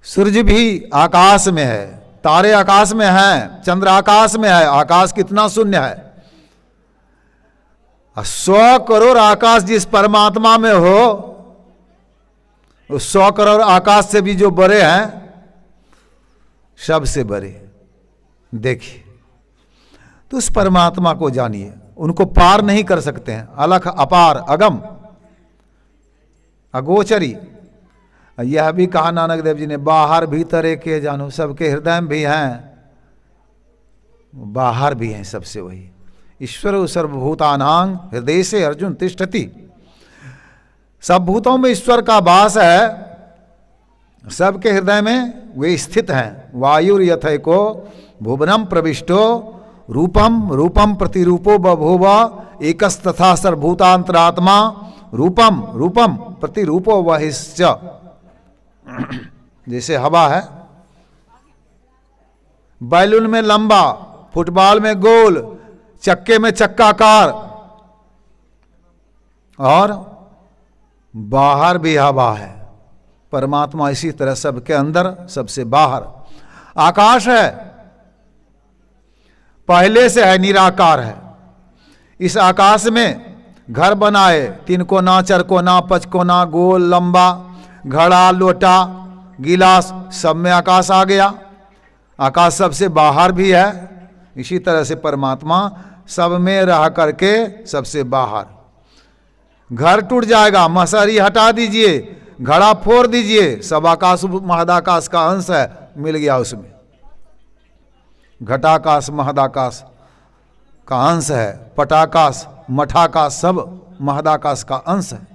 सूर्य भी आकाश में है, तारे आकाश में हैं, चंद्र आकाश में है, आकाश कितना शून्य है। 100 करोड़ आकाश जिस परमात्मा में हो, उस 100 करोड़ आकाश से भी जो बड़े हैं, सबसे बड़े देखिए। तो उस परमात्मा को जानिए, उनको पार नहीं कर सकते हैं। अलख अपार अगम अगोचरी, यह भी कहा नानक देव जी ने, बाहर भीतर एक जानो, सबके हृदय में भी हैं, बाहर भी हैं, सबसे वही। ईश्वर सर्वभूतानां हृदय से अर्जुन तिष्ठति, सब भूतों में ईश्वर का वास है, सबके हृदय में वे स्थित हैं। वायुर यथैको भुवनम प्रविष्टो रूपम रूपम प्रतिरूपो बभूव एकस्तथा सर्वभूतांतरात्मा रूपम रूपम प्रतिरूपो वहिश्च। जैसे हवा है, बैलून में लंबा, फुटबॉल में गोल, चक्के में चक्काकार, और बाहर भी हवा है। परमात्मा इसी तरह सबके अंदर, सबसे बाहर। आकाश है, पहले से है, निराकार है। इस आकाश में घर बनाए, 3 कोना, 4 कोना, 5 कोना, गोल, लंबा, घड़ा, लोटा, गिलास, सब में आकाश आ गया। आकाश सबसे बाहर भी है। इसी तरह से परमात्मा सब में रह करके सबसे बाहर। घर टूट जाएगा, मसहरी हटा दीजिए, घड़ा फोड़ दीजिए, सब आकाश महदाकाश का अंश है, मिल गया उसमें। घटाकाश महदाकाश का अंश है, पटाकाश मठाकाश सब महदाकाश का अंश है।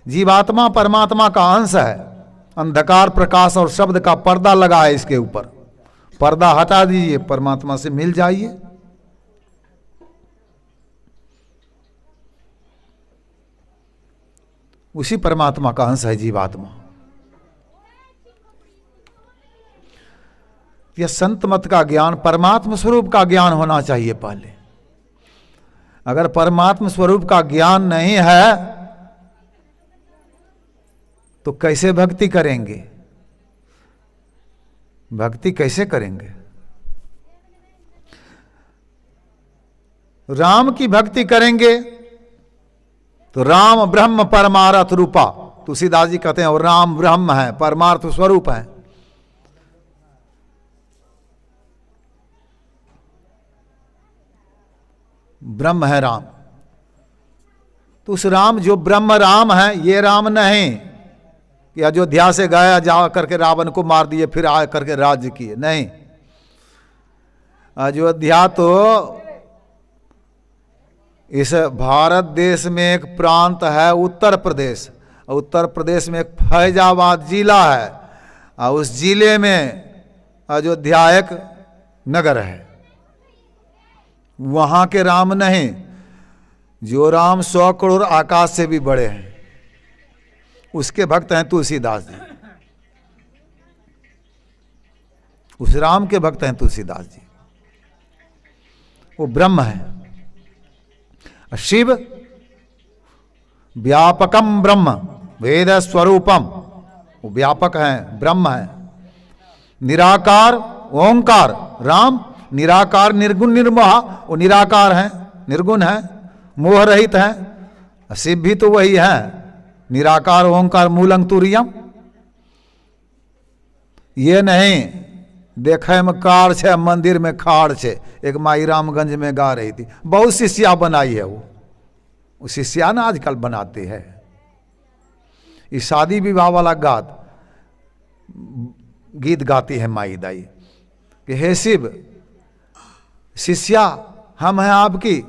जीवात्मा परमात्मा का अंश है। अंधकार प्रकाश और शब्द का पर्दा लगा है इसके ऊपर, पर्दा हटा दीजिए, परमात्मा से मिल जाइए। उसी परमात्मा का अंश है जीवात्मा। यह संत मत का ज्ञान, परमात्मा स्वरूप का ज्ञान होना चाहिए पहले। अगर परमात्मा स्वरूप का ज्ञान नहीं है तो कैसे भक्ति करेंगे? भक्ति कैसे करेंगे? राम की भक्ति करेंगे तो राम ब्रह्म परमार्थ रूपा, तुलसीदास जी कहते हैं और राम ब्रह्म है, परमार्थ स्वरूप है। ब्रह्म है राम, तो उस राम जो ब्रह्म राम है, ये राम नहीं कि अयोध्या से गया जा करके रावण को मार दिए फिर आ करके राज्य किए, नहीं। अयोध्या तो इस भारत देश में एक प्रांत है उत्तर प्रदेश, उत्तर प्रदेश में एक फैजाबाद जिला है और उस जिले में अयोध्या एक नगर है। वहां के राम नहीं, जो राम 100 करोड़ आकाश से भी बड़े हैं, उसके भक्त हैं तुलसीदास जी। उस राम के भक्त हैं तुलसीदास जी। वो ब्रह्म है। शिव व्यापकम ब्रह्म वेद स्वरूपम, वो व्यापक है, ब्रह्म है। निराकार ओंकार, राम निराकार निर्गुण निर्मोह, वो निराकार है, निर्गुण है, मोह रहित है। शिव भी तो वही है, निराकार ओंकार मूलं तुर्यम। ये नहीं देखे में कार छे मंदिर में खाड़ छे। एक माई रामगंज में गा रही थी, बहुत शिष्या बनाई है वो शिष्या ना आजकल बनाते हैं। ये शादी विवाह वाला गीत गाती है माई दाई कि हे शिव शिष्या हम हैं आपकी,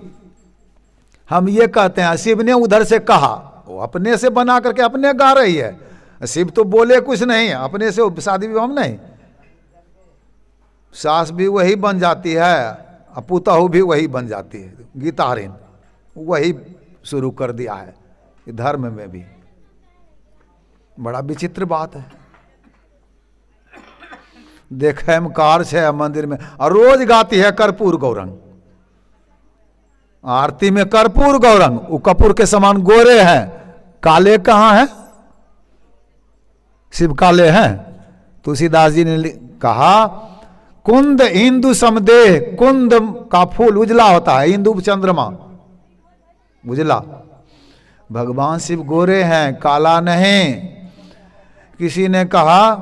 हम ये कहते हैं। शिव ने उधर से कहा, वो अपने से बना करके अपने गा रही है। शिव तो बोले कुछ नहीं है, अपने से शादी विवाह में नहीं। सास भी वही बन जाती है, पुतहू भी वही बन जाती है, गीतारिन वही शुरू कर दिया है धर्म में भी। बड़ा विचित्र बात है। देखे में कार छे मंदिर में और रोज गाती है कर्पूर गौरंग, आरती में कर्पूर गौरंग। वो कपूर के समान गोरे हैं, काले कहाँ हैं? शिव काले हैं। तुलसीदास जी ने कहा कुंद इंदु समदेह, कुंद का फूल उजला होता है, इंदु चंद्रमा उजला। भगवान शिव गोरे हैं, काला नहीं। किसी ने कहा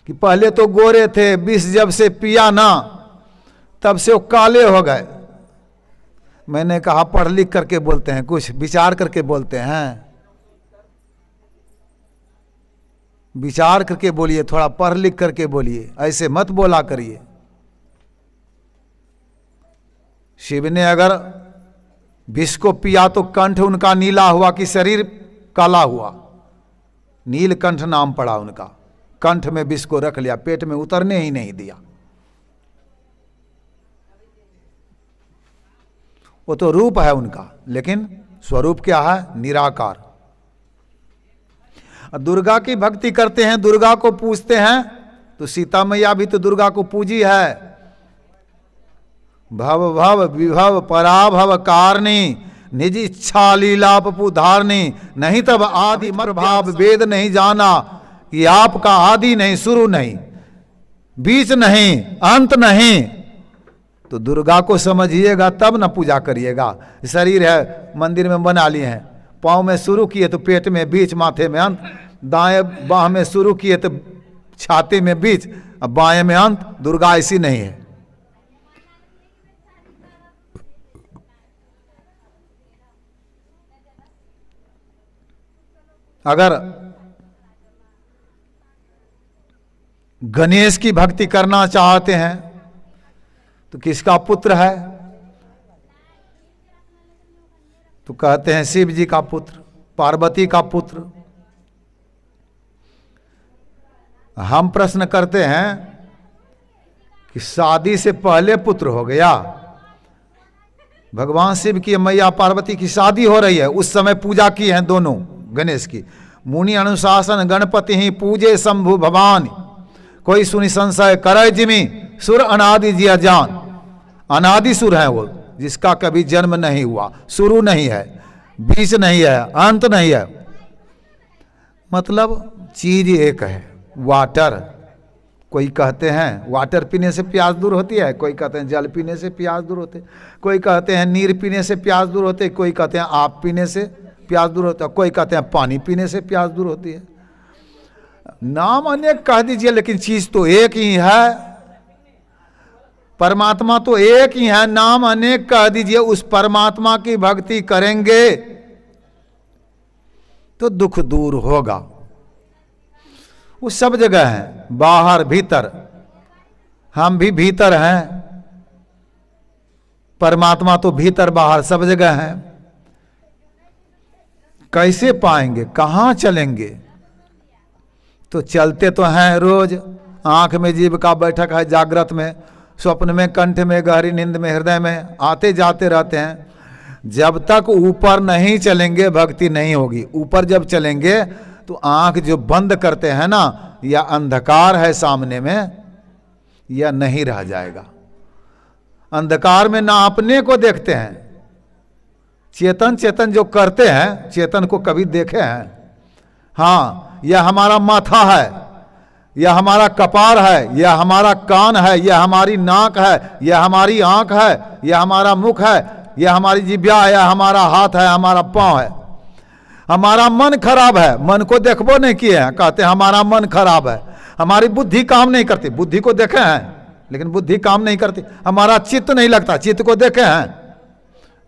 कि पहले तो गोरे थे, विष जब से पिया ना तब से वो काले हो गए। मैंने कहा पढ़ लिख करके बोलते हैं, कुछ विचार करके बोलते हैं। विचार करके बोलिए, थोड़ा पढ़ लिख करके बोलिए, ऐसे मत बोला करिए। शिव ने अगर विष को पिया तो कंठ उनका नीला हुआ कि शरीर काला हुआ? नीलकंठ नाम पड़ा उनका। कंठ में विष को रख लिया, पेट में उतरने ही नहीं दिया। वो तो रूप है उनका, लेकिन स्वरूप क्या है? निराकार। दुर्गा की भक्ति करते हैं, दुर्गा को पूजते हैं, तो सीता मैया भी तो दुर्गा को पूजी है। भव भव विभव पराभव कारणी, निज इच्छा लीला पपु धारणी। नहीं तब आदि मत भाव वेद नहीं जाना, कि आपका आदि नहीं शुरू नहीं, बीच नहीं, अंत नहीं। तो दुर्गा को समझिएगा तब ना पूजा करिएगा। शरीर है मंदिर में बना लिए हैं, पाँव में शुरू किए तो पेट में बीच, माथे में अंत। दाएं बाह में शुरू किए तो छाती में बीच, अब बाएं में अंत। दुर्गा ऐसी नहीं है। अगर गणेश की भक्ति करना चाहते हैं तो किसका पुत्र है? तो कहते हैं शिव जी का पुत्र, पार्वती का पुत्र। हम प्रश्न करते हैं कि शादी से पहले पुत्र हो गया? भगवान शिव की मैया पार्वती की शादी हो रही है, उस समय पूजा की है दोनों गणेश की। मुनि अनुशासन गणपति ही पूजे शंभु भवानी, कोई सुनि संशय करे जिमी, सुर अनादि जिया जान। अनादि सुर है वो, जिसका कभी जन्म नहीं हुआ, शुरू नहीं है, बीच नहीं है, अंत नहीं है। मतलब चीज एक है, वाटर। कोई कहते हैं वाटर पीने से प्यास दूर होती है, कोई कहते हैं जल पीने से प्यास दूर होते, कोई कहते हैं नीर पीने से प्यास दूर होते, कोई कहते हैं आप पीने से प्यास दूर होता है, कोई कहते हैं पानी पीने से प्यास दूर होती है। नाम अनेक कह दीजिए, लेकिन चीज तो एक ही है। परमात्मा तो एक ही है, नाम अनेक कह दीजिए। उस परमात्मा की भक्ति करेंगे तो दुख दूर होगा। वो सब जगह है, बाहर भीतर। हम भी भीतर हैं, परमात्मा तो भीतर बाहर सब जगह है। कैसे पाएंगे, कहां चलेंगे? तो चलते तो हैं रोज। आंख में जीव का बैठक है, जागृत में, स्वप्न में, कंठ में, गहरी नींद में, हृदय में, आते जाते रहते हैं। जब तक ऊपर नहीं चलेंगे भक्ति नहीं होगी। ऊपर जब चलेंगे तो आंख जो बंद करते हैं ना, या अंधकार है सामने में, या नहीं रह जाएगा। अंधकार में ना अपने को देखते हैं। चेतन चेतन जो करते हैं, चेतन को कभी देखे हैं? हाँ, यह हमारा माथा है, यह हमारा कपार है, यह हमारा कान है, यह हमारी नाक है, यह हमारी आंख है, यह हमारा मुख है, यह हमारी जिह्वा है, यह हमारा हाथ है, हमारा पांव है। हमारा मन खराब है, मन को देखबो नहीं किए हैं, कहते हैं हमारा मन खराब है। हमारी बुद्धि काम नहीं करती, बुद्धि को देखे हैं लेकिन बुद्धि काम नहीं करती। हमारा चित्त नहीं लगता, चित्त को देखे हैं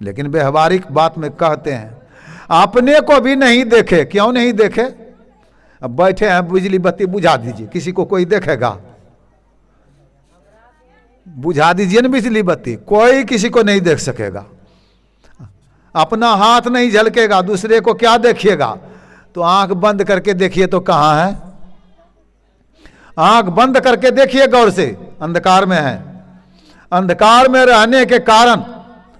लेकिन व्यवहारिक बात में कहते हैं। अपने को भी नहीं देखे। क्यों नहीं देखे? अब बैठे हैं, बिजली बत्ती बुझा दीजिए, किसी को कोई देखेगा? बुझा दीजिए ना बिजली बत्ती, कोई किसी को नहीं देख सकेगा। अपना हाथ नहीं झलकेगा, दूसरे को क्या देखिएगा? तो आंख बंद करके देखिए तो कहां है? आंख बंद करके देखिए गौर से, अंधकार में है। अंधकार में रहने के कारण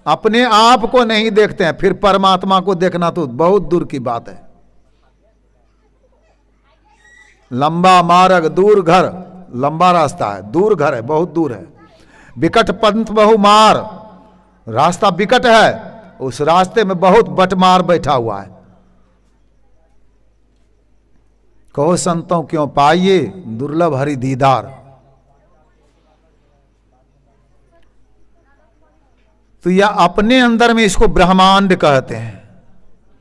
अपने आप को नहीं देखते हैं, फिर परमात्मा को देखना तो बहुत दूर की बात है। लंबा मार्ग दूर घर, लंबा रास्ता है, दूर घर है, बहुत दूर है। विकट पंथ बहु मार, रास्ता विकट है, उस रास्ते में बहुत बटमार बैठा हुआ है। कहो संतों क्यों पाइए दुर्लभ हरि दीदार। तो यह अपने अंदर में इसको ब्रह्मांड कहते हैं।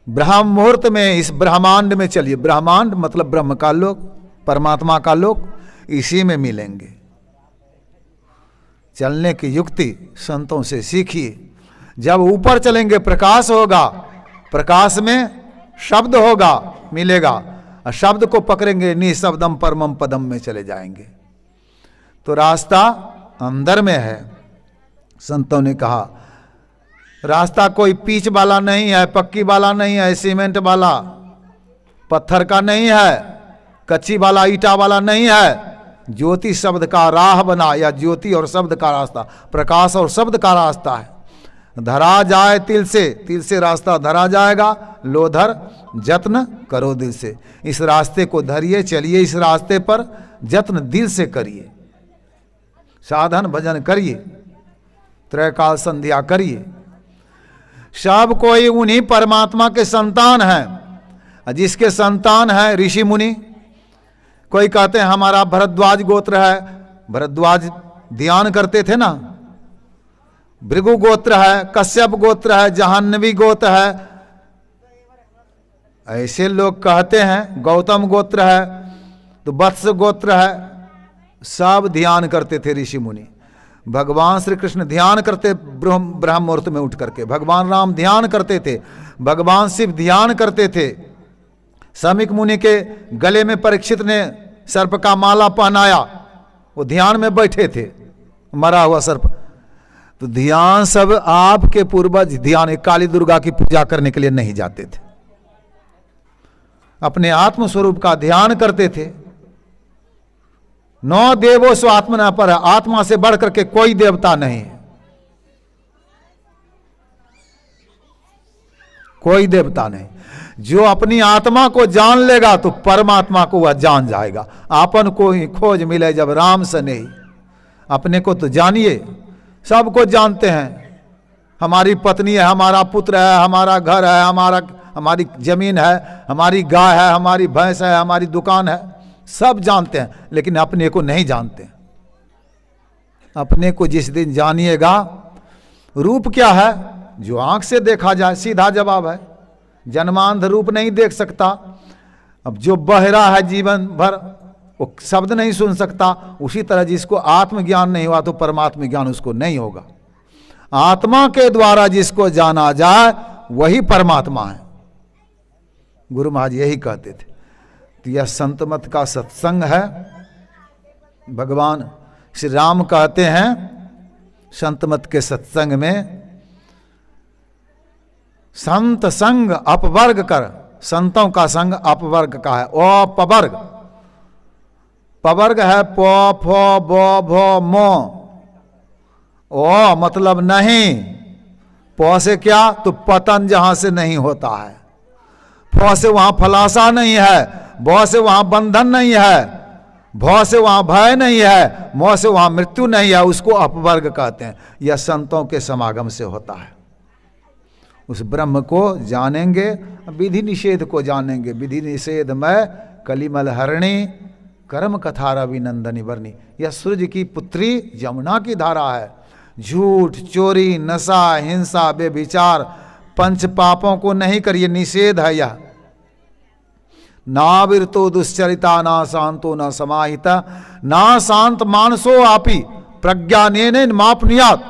ब्रह्म मुहूर्त में इस ब्रह्मांड में चलिए। ब्रह्मांड मतलब ब्रह्म का लोक, परमात्मा का लोक, इसी में मिलेंगे। चलने की युक्ति संतों से सीखिए। जब ऊपर चलेंगे प्रकाश होगा, प्रकाश में शब्द होगा, मिलेगा, और शब्द को पकड़ेंगे, निशब्दम परमम पदम में चले जाएंगे। तो रास्ता अंदर में है। संतों ने कहा रास्ता कोई पीच वाला नहीं है, पक्की वाला नहीं है, सीमेंट वाला, पत्थर का नहीं है, कच्ची वाला, ईटा वाला नहीं है। ज्योति शब्द का राह बना, या ज्योति और शब्द का रास्ता, प्रकाश और शब्द का रास्ता है। धरा जाए तिल से रास्ता धरा जाएगा। लोधर जत्न करो दिल से। इस रास्ते को धरिए, चलिए इस रास्ते पर, जत्न दिल से करिए, साधन भजन करिए, त्रैकाल संध्या करिए। सब कोई उन्हीं परमात्मा के संतान हैं। जिसके संतान है ऋषि मुनि, कोई कहते हैं हमारा भरद्वाज गोत्र है, भरद्वाज ध्यान करते थे ना। भृगु गोत्र है, कश्यप गोत्र है, जाह्नवी गोत्र है, ऐसे लोग कहते हैं। गौतम गोत्र है, तो वत्स गोत्र है। सब ध्यान करते थे ऋषि मुनि। भगवान श्री कृष्ण ध्यान करते ब्रह्म मुहूर्त में उठ करके, भगवान राम ध्यान करते थे, भगवान शिव ध्यान करते थे। समीक मुनि के गले में परीक्षित ने सर्प का माला पहनाया, वो ध्यान में बैठे थे, मरा हुआ सर्प। तो ध्यान सब आपके पूर्वज ध्यान, काली दुर्गा की पूजा करने के लिए नहीं जाते थे, अपने आत्म स्वरूप का ध्यान करते थे। नौ देवो स्व आत्मना पर, आत्मा से बढ़ करके कोई देवता नहीं है, कोई देवता नहीं। जो अपनी आत्मा को जान लेगा तो परमात्मा को वह जान जाएगा। आपन को ही खोज मिले जब राम से नहीं। अपने को तो जानिए, सबको जानते हैं। हमारी पत्नी है, हमारा पुत्र है, हमारा घर है, हमारी जमीन है, हमारी गाय है, हमारी भैंस है, हमारी दुकान है, सब जानते हैं, लेकिन अपने को नहीं जानते। अपने को जिस दिन जानिएगा, रूप क्या है जो आंख से देखा जाए, सीधा जवाब है। जन्मांध रूप नहीं देख सकता। अब जो बहरा है जीवन भर, वो शब्द नहीं सुन सकता। उसी तरह जिसको आत्मज्ञान नहीं हुआ तो परमात्म ज्ञान उसको नहीं होगा। आत्मा के द्वारा जिसको जाना जाए वही परमात्मा है। गुरु महाराज यही कहते थे। तो यह संत मत का सत्संग है। भगवान श्री राम कहते हैं संत मत के सत्संग में, संत संग अपवर्ग कर। संतों का संग अपवर्ग का है। ओ पवर्ग, पवर्ग है प फ ब भ म। ओ मतलब नहीं। प से क्या? तो पतन जहां से नहीं होता है। फ से वहां फलासा नहीं है। ब से वहां बंधन नहीं है। भ से वहां भय नहीं है। म से वहां मृत्यु नहीं है। उसको अपवर्ग कहते हैं। यह संतों के समागम से होता है। उस ब्रह्म को जानेंगे, विधि निषेध को जानेंगे। विधि निषेध में कलिमल हरणी, कर्म कथा रवि नंदनी वर्णी। यह सूर्य की पुत्री यमुना की धारा है। झूठ, चोरी, नशा, हिंसा, बेविचार, पंच पापों को नहीं करिए, निषेध है यह। नाविरतो दुश्चरिता ना शांतो न समाहिता ना शांत मानसो आपी प्रज्ञानेन मापनियात।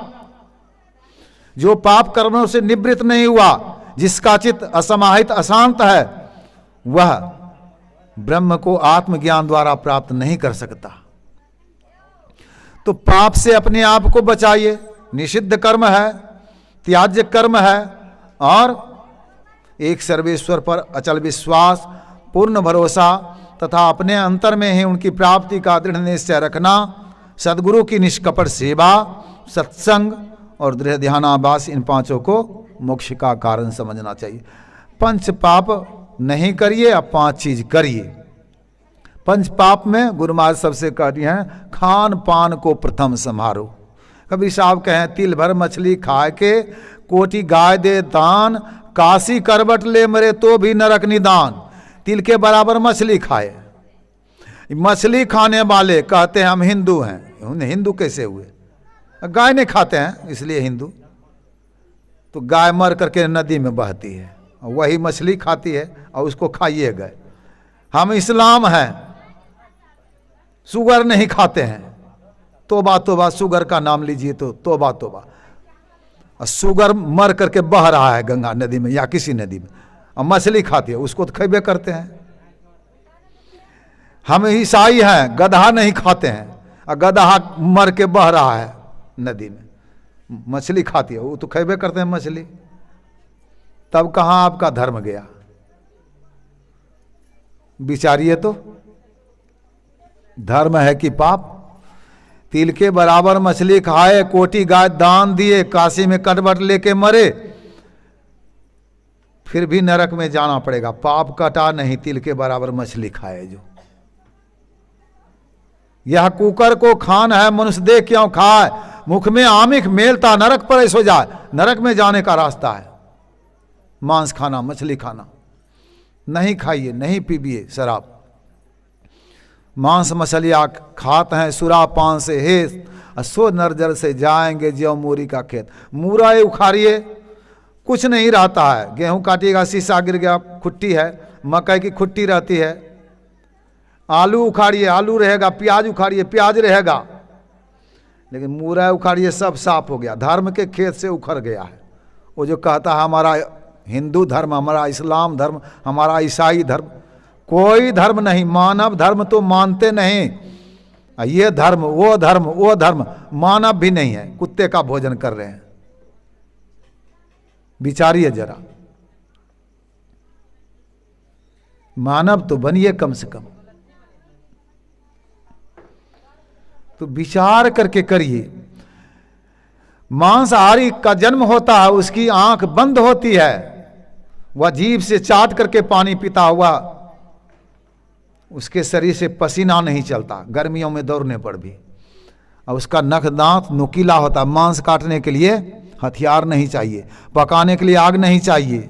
जो पाप कर्मों से निवृत्त नहीं हुआ, जिसका चित्त असमाहित अशांत है, वह ब्रह्म को आत्मज्ञान द्वारा प्राप्त नहीं कर सकता। तो पाप से अपने आप को बचाइए। निषिद्ध कर्म है, त्याज्य कर्म है, और एक सर्वेश्वर पर अचल विश्वास, पूर्ण भरोसा तथा अपने अंतर में ही उनकी प्राप्ति का दृढ़ निश्चय रखना, सद्गुरु की निष्कपट सेवा, सत्संग और दृढ़ ध्यानाभास, इन पांचों को मोक्ष का कारण समझना चाहिए। पंच पाप नहीं करिए, अब पांच चीज करिए। पंच पाप में गुरु महाराज सबसे कहती हैं, खान पान को प्रथम संभारो। कबीर साहब कहें, तिल भर मछली खा के कोटि गाय दे दान, काशी करवट ले मरे तो भी नरक निदान। तिल के बराबर मछली खाए। मछली खाने वाले कहते हैं हम हिंदू हैं। हिंदू कैसे हुए? गाय नहीं खाते हैं इसलिए हिंदू। तो गाय मर करके नदी में बहती है, वही मछली खाती है और उसको खाइए गए। हम इस्लाम हैं, शुगर नहीं खाते हैं। तोबा तोबा, शुगर का नाम लीजिए तो तोबा तोबा। शुगर मर करके बह रहा है गंगा नदी में या किसी नदी में, और मछली खाती है, उसको तो खैबे करते हैं। हम ईसाई हैं, गधा नहीं खाते हैं, और गधा मर के बह रहा है नदी में, मछली खाती है, वो तो खैबे करते हैं मछली। तब कहां आपका धर्म गया? विचारिए तो, धर्म है कि पाप? तिल के बराबर मछली खाए, कोटि गाय दान दिए, काशी में कटवट लेके मरे, फिर भी नरक में जाना पड़ेगा। पाप कटा नहीं, तिल के बराबर मछली खाए जो। यह कुकर को खान है, मनुष्य दे क्यों खाए, मुख में आमिख मेलता नरक पर ऐसो जाए। नरक में जाने का रास्ता है मांस खाना, मछली खाना। नहीं खाइए, नहीं पीबिए शराब। मांस मछलियाँ खाते हैं सुरा पान से हे, सो नरजर से जाएंगे ज्यों मूरी का खेत। मूरा उखाड़िए, कुछ नहीं रहता है। गेहूं काटिएगा, शीशा गिर गया, खुट्टी है। मकई की खुट्टी रहती है। आलू उखाड़िए, आलू रहेगा। प्याज उखाड़िए, प्याज रहेगा। लेकिन मूरा उखाड़िए, सब साफ हो गया। धर्म के खेत से उखड़ गया है। वो जो कहता है हमारा हिंदू धर्म, हमारा इस्लाम धर्म, हमारा ईसाई धर्म, कोई धर्म नहीं। मानव धर्म तो मानते नहीं। ये धर्म, वो धर्म, वो धर्म, मानव भी नहीं है। कुत्ते का भोजन कर रहे हैं। विचारिए जरा, मानव तो बनिए कम से कम। तो विचार करके करिए। मांसाहारी का जन्म होता है, उसकी आंख बंद होती है, वह जीभ से चाट करके पानी पीता हुआ, उसके शरीर से पसीना नहीं चलता गर्मियों में दौड़ने पर भी। और उसका नख दांत नुकीला होता है, मांस काटने के लिए हथियार नहीं चाहिए, पकाने के लिए आग नहीं चाहिए,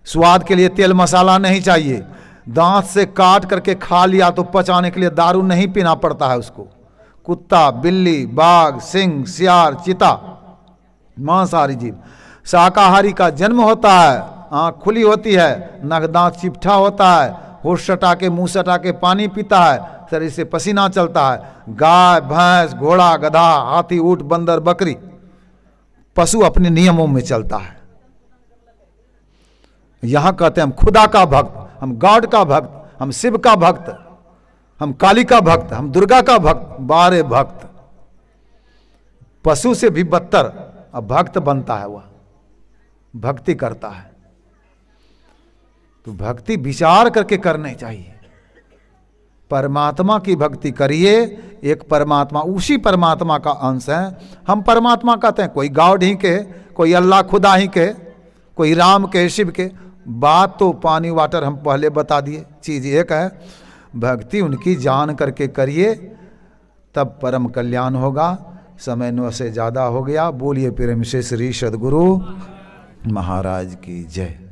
स्वाद के लिए तेल मसाला नहीं चाहिए, दांत से काट करके खा लिया तो पचाने के लिए दारू नहीं पीना पड़ता है उसको। कुत्ता, बिल्ली, बाघ, सिंह, सियार, चीता, मांसाहारी जीव। शाकाहारी का जन्म होता है, आँख खुली होती है, नख दांत चिपटा होता है, होठ सटा के मुंह सटा के पानी पीता है, शरीर से पसीना चलता है। गाय, भैंस, घोड़ा, गधा, हाथी, ऊंट, बंदर, बकरी, पशु अपने नियमों में चलता है। यहां कहते हैं हम खुदा का भक्त, हम गॉड का भक्त, हम शिव का भक्त, हम काली का भक्त, हम दुर्गा का भक्त, बारे भक्त। पशु से भी बदतर अब भक्त बनता है, वह भक्ति करता है। तो भक्ति विचार करके करनी चाहिए। परमात्मा की भक्ति करिए, एक परमात्मा, उसी परमात्मा का अंश है। हम परमात्मा कहते हैं, कोई गॉड ही के, कोई अल्लाह खुदा ही के, कोई राम के, शिव के। बात तो पानी वाटर हम पहले बता दिए, चीज एक है। भक्ति उनकी जान करके करिए, तब परम कल्याण होगा। समय 9 से ज़्यादा हो गया। बोलिए प्रेम से श्री सद्गुरु महाराज की जय।